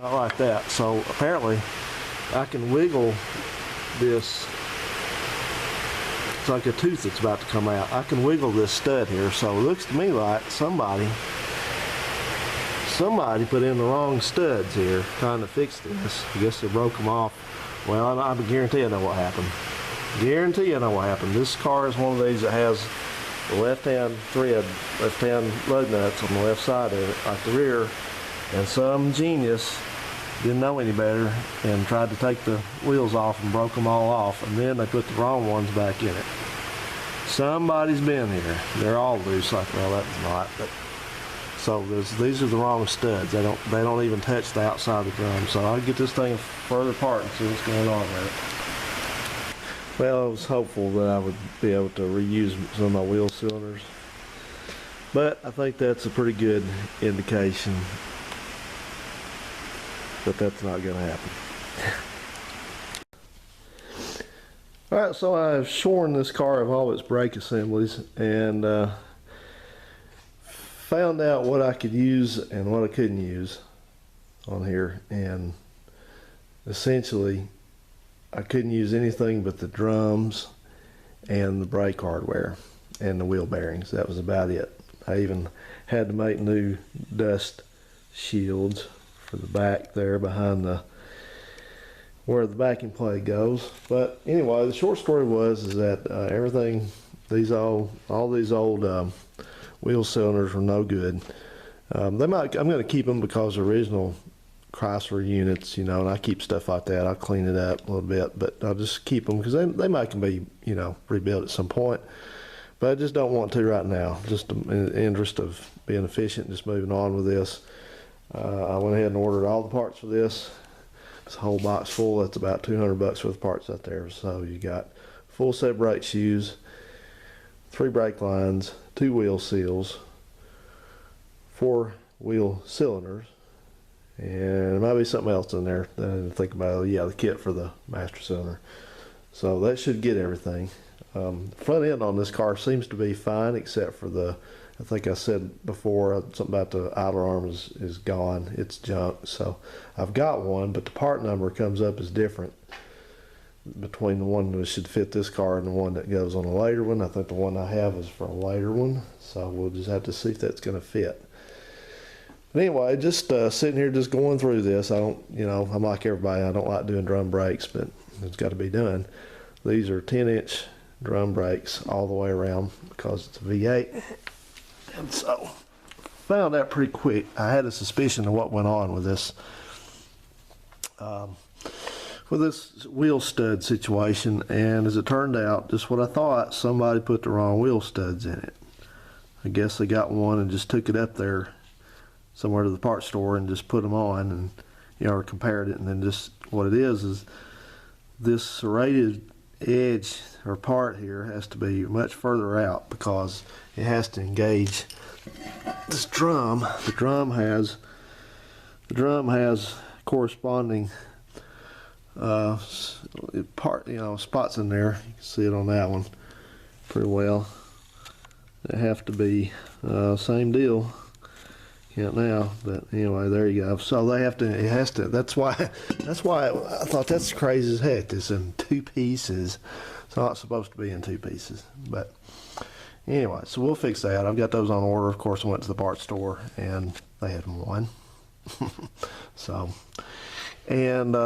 Not like that. So apparently I can wiggle this. It's like a tooth that's about to come out. I can wiggle this stud here. So it looks to me like somebody put in the wrong studs here trying to fix this. I guess they broke them off. Well, I guarantee I know what happened. Guarantee I know what happened. This car is one of these that has the left-hand thread, left-hand lug nuts on the left side of it, like the rear, and some genius didn't know any better and tried to take the wheels off and broke them all off, and then they put the wrong ones back in it. Somebody's been here. They're all loose, like, well, that's not, but so these are the wrong studs. They don't even touch the outside of the drum. So I'll get this thing further apart and see what's going on with it. Well, I was hopeful that I would be able to reuse some of my wheel cylinders, but I think that's a pretty good indication that that's not going to happen. Alright, so I've shorn this car of all its brake assemblies and found out what I could use and what I couldn't use on here, and essentially I couldn't use anything but the drums and the brake hardware and the wheel bearings. That was about it. I even had to make new dust shields for the back there behind where the backing plate goes. But anyway, the short story is that everything, all these old wheel cylinders were no good. I'm going to keep them because they're original Chrysler units, you know, and I keep stuff like that. I'll clean it up a little bit, but I'll just keep them because they might can be, you know, rebuilt at some point. But I just don't want to right now, just in the interest of being efficient, just moving on with this. I went ahead and ordered all the parts for this. It's a whole box full. That's about $200 worth of parts out there. So you got full set brake shoes, 3 brake lines, 2 wheel seals, 4 wheel cylinders, and there might be something else in there that I didn't think about. Yeah, the kit for the master cylinder. So that should get everything. Front end on this car seems to be fine, except for I think I said before, something about the idler arm is gone. It's junk. So I've got one, but the part number comes up as different between the one that should fit this car and the one that goes on a later one. I think the one I have is for a later one, so we'll just have to see if that's going to fit. But anyway, just sitting here just going through this. I don't, you know, I'm like everybody, I don't like doing drum brakes, but it's got to be done. These are 10-inch drum brakes all the way around because it's a V8. And so found out pretty quick. I had a suspicion of what went on with this wheel stud situation, and as it turned out, just what I thought, somebody put the wrong wheel studs in it. I guess they got one and just took it up there somewhere to the parts store and just put them on, and you know, or compared it, and then just what it is this serrated edge or part here has to be much further out because it has to engage this drum. The drum has corresponding part, you know, spots in there. You can see it on that one pretty well. They have to be same deal. Can't now, but anyway, there you go. So they have to. It has to. That's why I thought that's crazy as heck. It's in 2 pieces. It's not supposed to be in 2 pieces, but anyway, so we'll fix that. I've got those on order. Of course, I went to the parts store and they had one. So, and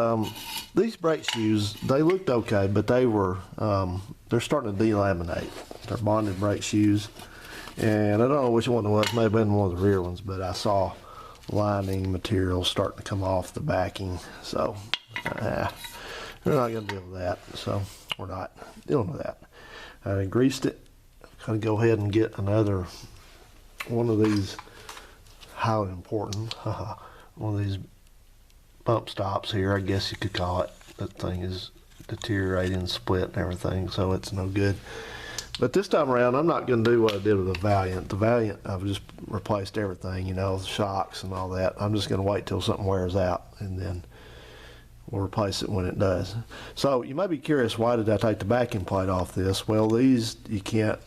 these brake shoes, they looked okay, but they're starting to delaminate. They're bonded brake shoes. And I don't know which one it was, may have been one of the rear ones, but I saw lining material starting to come off the backing. So we're not going to deal with that. So we're not dealing with that. I greased it. Going to go ahead and get another one of these, highly important, one of these bump stops here, I guess you could call it. That thing is deteriorating, split and everything, so it's no good. But this time around, I'm not going to do what I did with the Valiant. The Valiant, I've just replaced everything, you know, the shocks and all that. I'm just going to wait till something wears out, and then we'll replace it when it does. So you might be curious, why did I take the backing plate off this? Well, these, you can't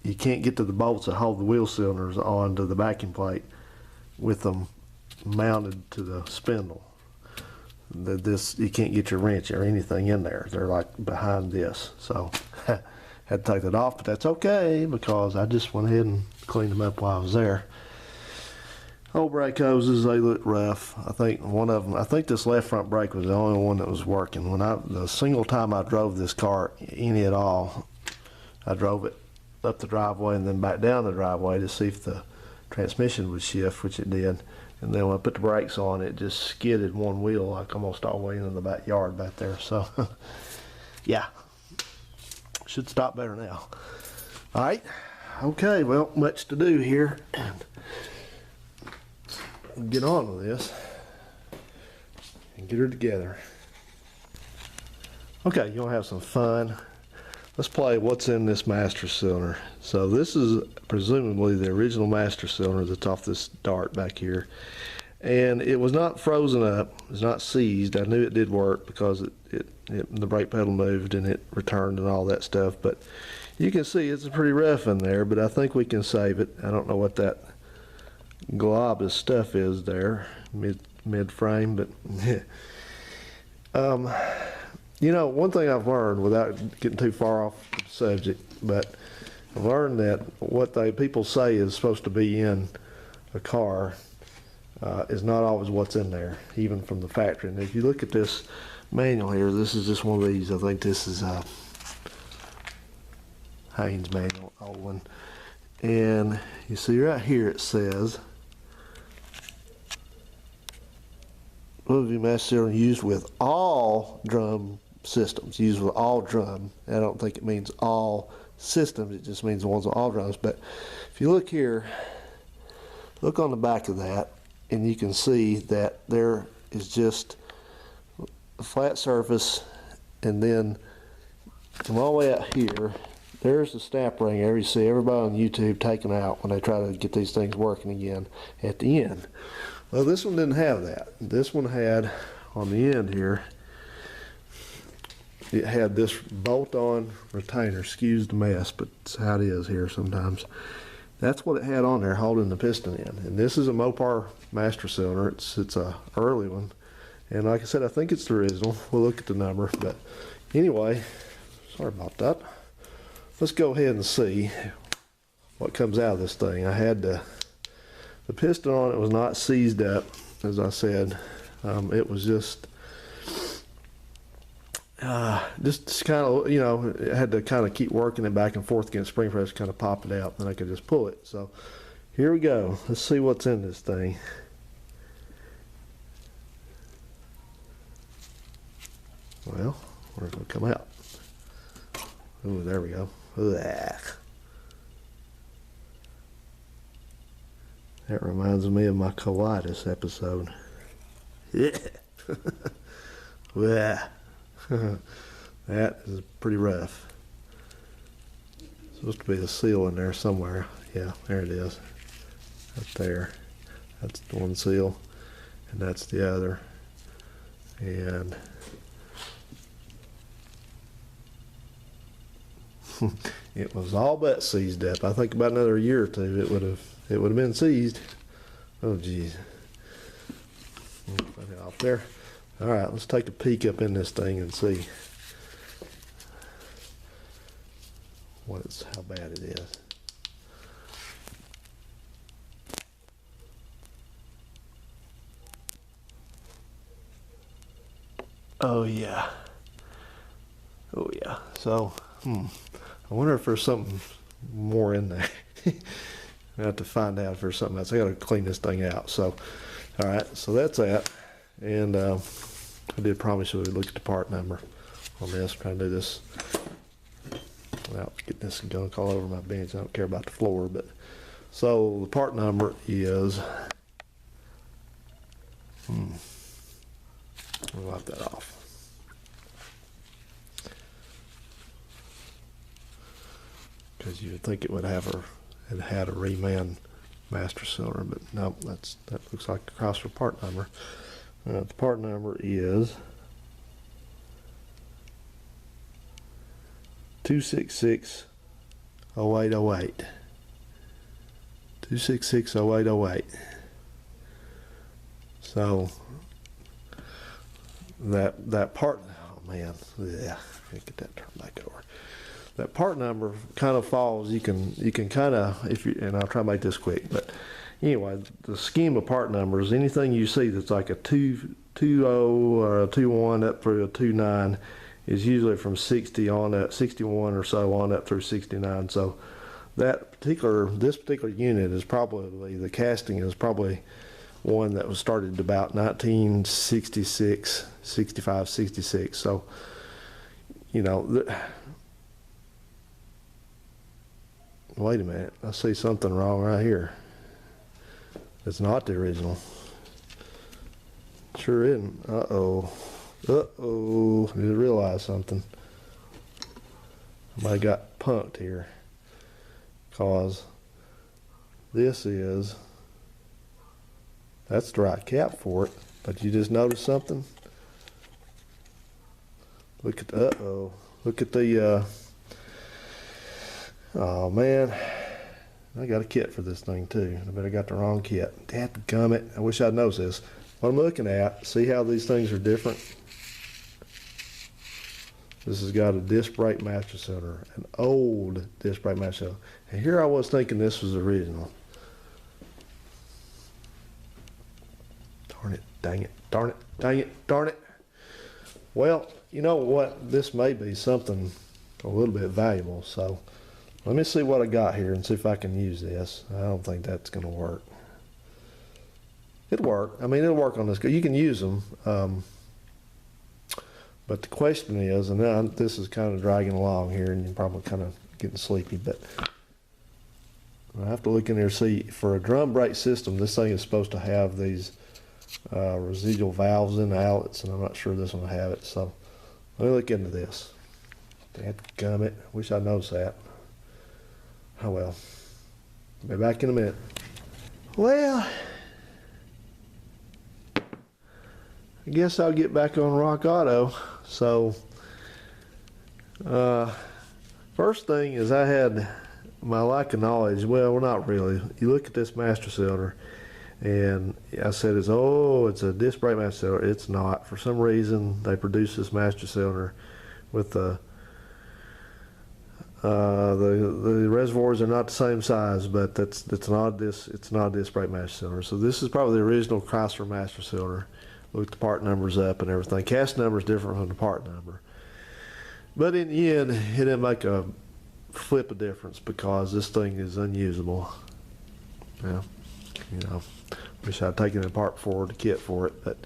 get to the bolts that hold the wheel cylinders onto the backing plate with them mounted to the spindle. You can't get your wrench or anything in there. They're like behind this. So had to take that off, but that's okay because I just went ahead and cleaned them up while I was there. Old brake hoses, they look rough. I think one of them, I think this left front brake was the only one that was working. The single time I drove this car, any at all, I drove it up the driveway and then back down the driveway to see if the transmission would shift, which it did. And then when I put the brakes on, it just skidded one wheel like almost all the way into the backyard back there. So, yeah, should stop better now. All right, okay, well, much to do here. Get on with this and get her together. Okay, you want to have some fun? Let's play what's in this master cylinder. So this is presumably the original master cylinder that's off this dart back here. And it was not frozen up, it's not seized. I knew it did work because the brake pedal moved and it returned and all that stuff. But you can see it's pretty rough in there, but I think we can save it. I don't know what that glob of stuff is there, mid frame, but you know, one thing I've learned, without getting too far off the subject, but I've learned that what people say is supposed to be in a car is not always what's in there, even from the factory. And if you look at this manual here, this is just one of these. I think this is a Haynes manual, old one. And you see right here it says, Littleview master cylinder used with all drum systems, used with all drum. I don't think it means all systems, it just means the ones with all drums. But if you look here, look on the back of that, and you can see that there is just a flat surface, and then come all the way out here, there's the snap ring there. You see everybody on YouTube taking out when they try to get these things working again at the end. Well, this one didn't have that. This one had, on the end here, it had this bolt-on retainer. Excuse the mess, but it's how it is here sometimes. That's what it had on there holding the piston in. And this is a Mopar master cylinder. It's a early one. And like I said, I think it's the original. We'll look at the number. But anyway, sorry about that. Let's go ahead and see what comes out of this thing. I had the piston on it was not seized up, as I said. It was just kind of, you know, I had to kind of keep working it back and forth against spring press, kind of pop it out, and then I could just pull it. So here we go. Let's see what's in this thing. Well, where's it going to come out? Oh, there we go. Ugh. That reminds me of my colitis episode. That is pretty rough. Supposed to be a seal in there somewhere. Yeah, there it is. Right there. That's the one seal, and that's the other. And it was all but seized up. I think about another year or two it would have been seized. Oh geez. Put it off there. All right, let's take a peek up in this thing and see how bad it is. Oh yeah. Oh yeah. So, I wonder if there's something more in there. I have to find out if there's something else. I got to clean this thing out. So, all right. So that's that. And I did promise you we'd look at the part number on this. I'm trying to do this without getting this gunk all over my bench. I don't care about the floor, but so the part number is. I'll wipe that off. Because you would think it would have it had a reman master cylinder, but no, that looks like the Chrysler part number. The part number is 2660808. 2660808. So that part, oh man, yeah, get that turned back over. That part number kind of falls. You can kind of, and I'll try to make this quick, but anyway, the scheme of part numbers, anything you see that's like a 20 or a 21 up through a 29 is usually from 60 on up, 61 or so on up through 69. So this particular unit is probably, the casting is probably one that was started about 1966, 65, 66. So, you know, wait a minute, I see something wrong right here. It's not the original. Sure isn't. Uh-oh. Uh-oh. I just realized something. I got punked here. Cause this is, that's the right cap for it. But you just noticed something? Look at, uh-oh. Look at the, oh man. I got a kit for this thing too. I bet I got the wrong kit. Dadgummit. I wish I'd noticed this. What I'm looking at, see how these things are different? This has got a disc brake master cylinder, an old disc brake master cylinder. And here I was thinking this was original. Darn it, dang it, darn it, dang it, darn it. Well, you know what? This may be something a little bit valuable. So let me see what I got here and see if I can use this. I don't think that's going to work. It'll work. I mean, it'll work on this. You can use them. But the question is, and now this is kind of dragging along here, and you're probably kind of getting sleepy, but I have to look in there and see. For a drum brake system, this thing is supposed to have these residual valves in the outlets, and I'm not sure this one will have it. So let me look into this. Dadgummit. Wish I'd noticed that. Oh well. Be back in a minute. Well, I guess I'll get back on Rock Auto. So, first thing is I had my lack of knowledge. Well, not really. You look at this master cylinder, and I said, it's a disc brake master cylinder. It's not. For some reason, they produce this master cylinder with the reservoirs are not the same size, but it's not a disc brake master cylinder. So this is probably the original Chrysler master cylinder. Look the part numbers up and everything. Cast number is different from the part number. But in the end, it didn't make a flip of difference because this thing is unusable. Yeah, you know, wish I'd taken it apart for the kit for it, but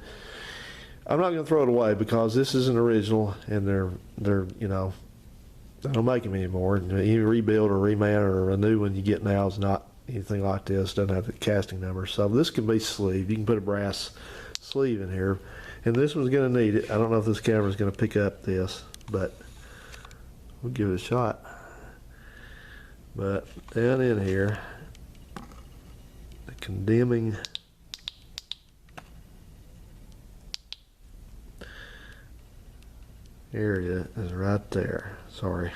I'm not going to throw it away because this is an original, and they're you know, they don't make them anymore. And any rebuild or remount or a new one you get now is not anything like this. Doesn't have the casting number. So this can be sleeved. You can put a brass sleeve in here, and this one's going to need it. I don't know if this camera is going to pick up this, but we'll give it a shot. But down in here, the condemning area is right there. Sorry,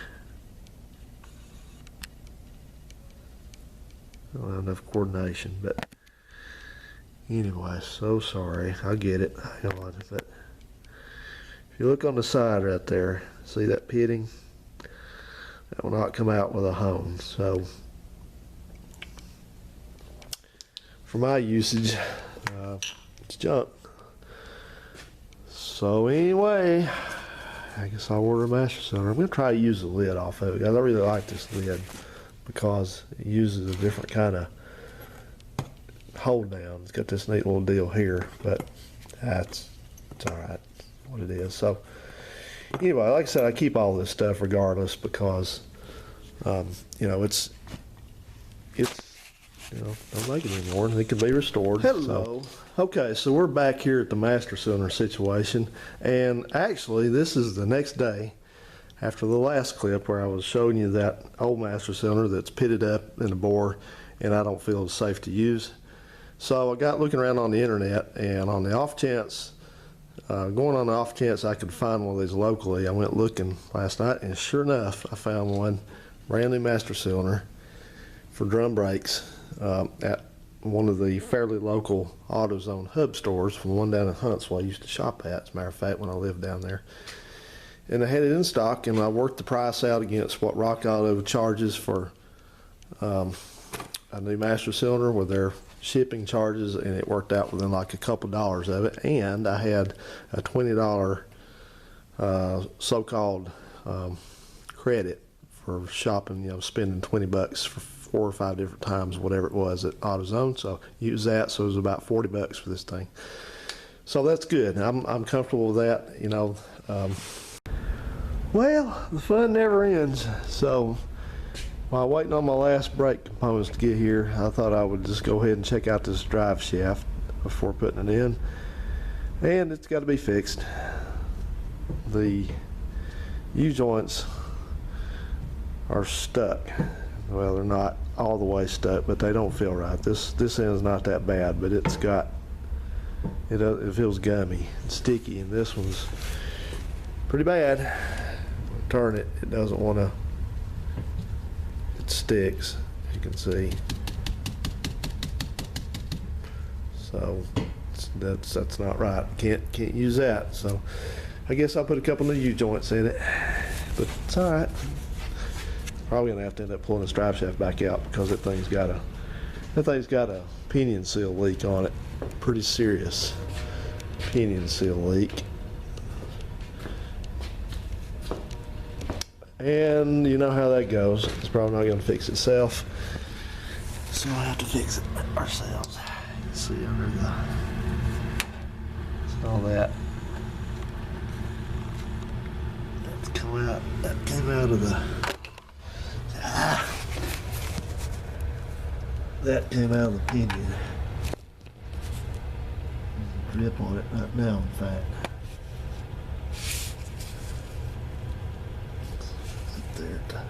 I don't have enough coordination, but anyway, so sorry. I get it. Hang on. But if you look on the side right there, see that pitting? That will not come out with a hone. So for my usage, it's junk. So anyway, I guess I'll order a master cylinder. I'm going to try to use the lid off of it. I really like this lid because it uses a different kind of hold down. It's got this neat little deal here, but it's all right, what it is. So anyway, like I said, I keep all this stuff regardless because you know, it's you know, don't make it anymore, and it can be restored. Hello. So, okay, so we're back here at the master cylinder situation, and actually this is the next day after the last clip where I was showing you that old master cylinder that's pitted up in a bore and I don't feel it's safe to use. So I got looking around on the internet, and on the off chance, going on the off chance I could find one of these locally, I went looking last night, and sure enough, I found one, brand new master cylinder for drum brakes at one of the fairly local AutoZone hub stores, from one down in Huntsville I used to shop at, as a matter of fact, when I lived down there. And I had it in stock, and I worked the price out against what Rock Auto charges for a new master cylinder with their shipping charges, and it worked out within like a couple dollars of it. And I had a $20 so-called credit for shopping, you know, spending $20 for 4 or 5 different times, whatever it was at AutoZone. So use that. So it was about $40 for this thing. So that's good. I'm comfortable with that. You know, well, the fun never ends. So while waiting on my last brake components to get here, I thought I would just go ahead and check out this drive shaft before putting it in. And it's got to be fixed. The U-joints are stuck. Well, they're not all the way stuck, but they don't feel right. This end's not that bad, but it's got, it feels gummy and sticky, and this one's pretty bad. Turn it, it doesn't want to, it sticks, you can see. So that's not right. Can't use that. So I guess I'll put a couple of U-joints in it, but it's all right. Probably gonna have to end up pulling the drive shaft back out because that thing's got a pinion seal leak on it. Pretty serious pinion seal leak. And you know how that goes. It's probably not gonna fix itself. So we'll have to fix it ourselves. See under the, all that. That's come out. That came out of the. That came out of the pinion. There's a drip on it right now, in fact. Up there at the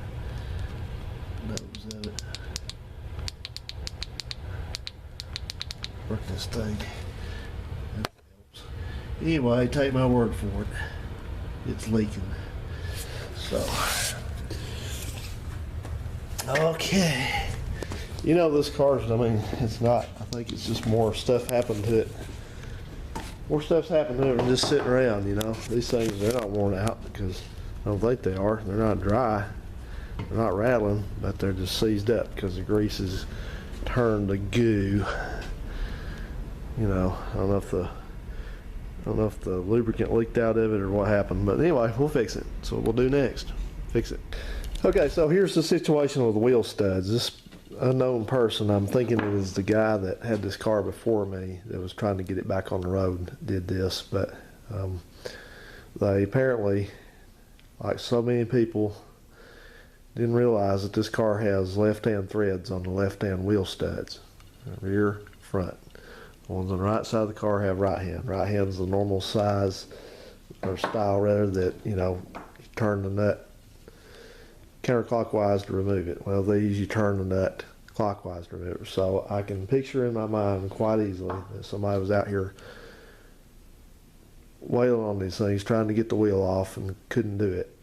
nose of it. Work this thing. That helps. Anyway, take my word for it. It's leaking. So. Okay. You know, this car's, I mean, it's not, I think it's just more stuff happened to it. More stuff's happened to it than just sitting around, you know. These things, they're not worn out because I don't think they are. They're not dry. They're not rattling, but they're just seized up because the grease has turned to goo. You know, I don't know if the lubricant leaked out of it or what happened, but anyway, we'll fix it. So what we'll do next, fix it. Okay, so here's the situation with the wheel studs. This unknown person, I'm thinking it is the guy that had this car before me that was trying to get it back on the road, did this, but they apparently, like so many people, didn't realize that this car has left-hand threads on the left-hand wheel studs, rear, front. The ones on the right side of the car have right hand. Right hand's the normal size, or style rather, that, you know, you turn the nut counterclockwise to remove it. Well, these you turn the nut clockwise to remove it. So I can picture in my mind quite easily that somebody was out here wailing on these things, trying to get the wheel off, and couldn't do it.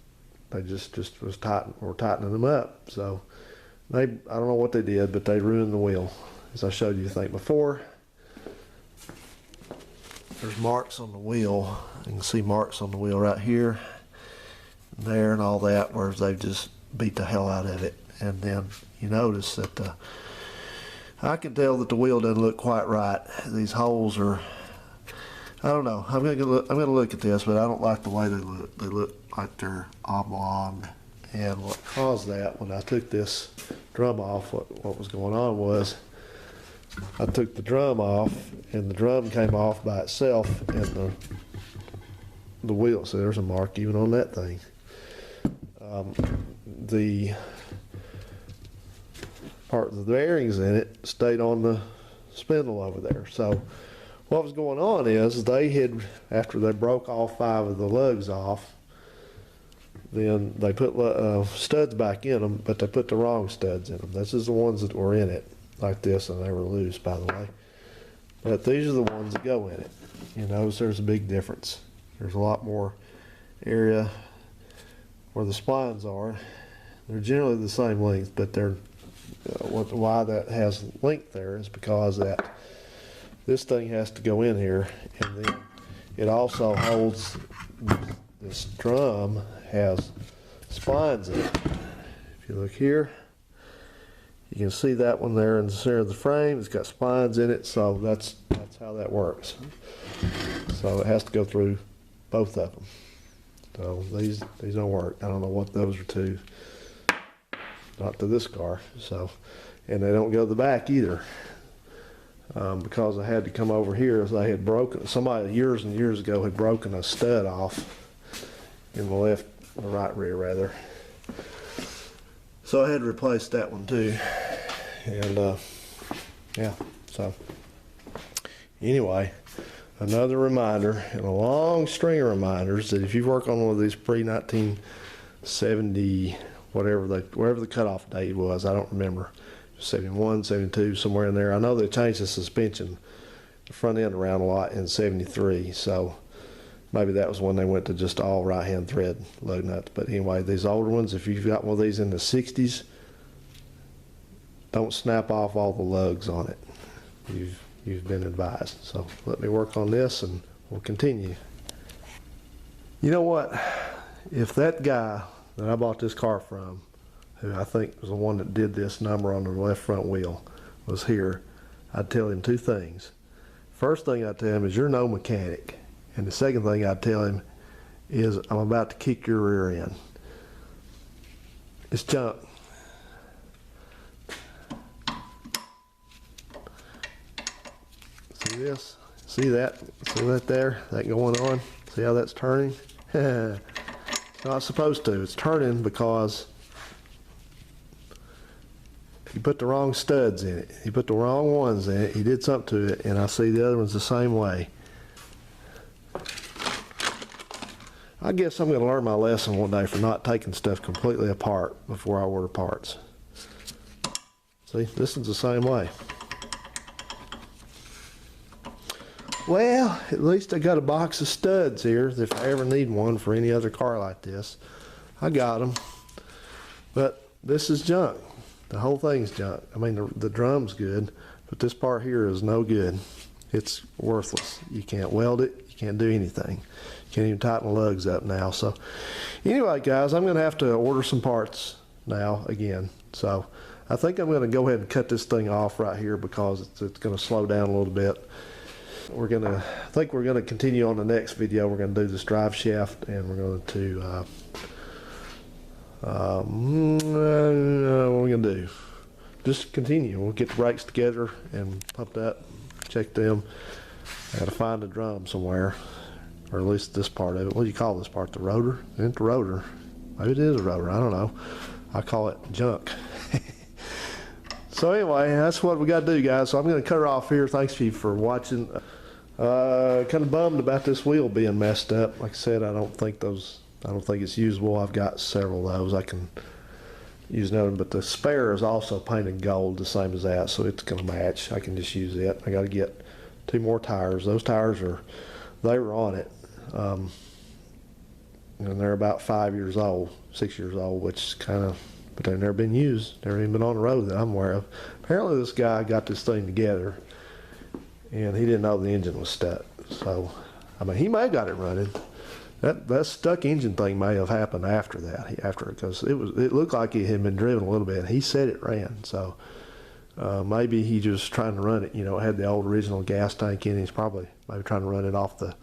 They just was tightening them up. So I don't know what they did, but they ruined the wheel. As I showed you, I think, before. There's marks on the wheel. You can see marks on the wheel right here, and there, and all that, where they've just beat the hell out of it. And then you notice that I can tell that the wheel doesn't look quite right. These holes are, I don't know. I'm gonna look at this, but I don't like the way they look. They look like they're oblong. And what caused that, when I took this drum off, what was going on was I took the drum off, and the drum came off by itself, and the wheel. So there's a mark even on that thing. The part of the bearings in it stayed on the spindle over there. So what was going on is they had, after they broke all 5 of the lugs off, then they put studs back in them, but they put the wrong studs in them. This is the ones that were in it like this, and they were loose, by the way. But these are the ones that go in it. You notice there's a big difference. There's a lot more area where the splines are. They're generally the same length, but they're why that has length there is because that this thing has to go in here, and then it also holds, this drum has splines in it. If you look here, you can see that one there in the center of the frame. It's got splines in it, so that's how that works. So it has to go through both of them. So these don't work. I don't know what those are to. Not to this car. So and they don't go to the back either. Because I had to come over here, as I had broken, somebody years and years ago had broken a stud off in the left, the right rear rather. So I had to replace that one too. And yeah, so anyway, another reminder and a long string of reminders that if you work on one of these pre-1970, whatever the cutoff date was, I don't remember, 71, 72, somewhere in there. I know they changed the suspension, the front end around a lot in 73, so maybe that was when they went to just all right-hand thread lug nuts. But anyway, these older ones, if you've got one of these in the 60s, don't snap off all the lugs on it. You've been advised. So let me work on this and we'll continue. You know what? If that guy that I bought this car from, who I think was the one that did this number on the left front wheel, was here, I'd tell him two things. First thing I'd tell him is you're no mechanic. And the second thing I'd tell him is I'm about to kick your rear end. It's junk. See this? See that? See that there? That going on? See how that's turning? It's not supposed to. It's turning because he put the wrong studs in it. He put the wrong ones in it. He did something to it, and I see the other ones the same way. I guess I'm going to learn my lesson one day for not taking stuff completely apart before I order parts. See, this is the same way. Well, at least I got a box of studs here if I ever need one for any other car like this. I got them. But this is junk. The whole thing's junk. I mean, the drum's good, but this part here is no good. It's worthless. You can't weld it. You can't do anything. You can't even tighten the lugs up now. So anyway, guys, I'm going to have to order some parts now again. So I think I'm going to go ahead and cut this thing off right here because it's going to slow down a little bit. I think we're going to continue on the next video. We're going to do this drive shaft, and we're going to what are we going to do? Just continue. We'll get the brakes together and pumped up, check them. I got to find the drum somewhere, or at least this part of it. What do you call this part? The rotor? It ain't the rotor. Maybe it is a rotor. I don't know. I call it junk. So anyway, that's what we got to do, guys. So I'm going to cut her off here. Thanks to you for watching. Kind of bummed about this wheel being messed up. Like I said, I don't think it's usable. I've got several of those. I can use another, but the spare is also painted gold, the same as that, so it's going to match. I can just use it. I got to get 2 more tires. Those tires they were on it, and they're about 5 years old, 6 years old, which kind of, but they've never been used, never even been on the road that I'm aware of. Apparently this guy got this thing together and he didn't know the engine was stuck. So, I mean, he may have got it running. That stuck engine thing may have happened after that, because it looked like it had been driven a little bit. He said it ran, so maybe he just trying to run it. You know, it had the old original gas tank in it. He's probably maybe trying to run it off the,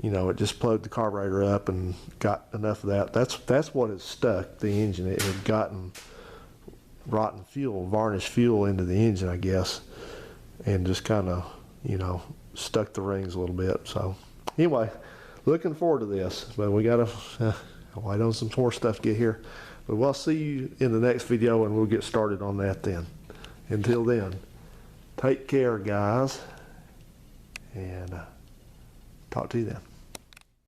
you know, it just plugged the carburetor up and got enough of that. That's what it stuck, the engine. It had gotten rotten fuel, varnished fuel into the engine, I guess, and just kind of, you know, stuck the rings a little bit. So anyway, looking forward to this, but we gotta wait on some more stuff to get here. But we'll see you in the next video, and we'll get started on that then. Until then, take care, guys, and talk to you then.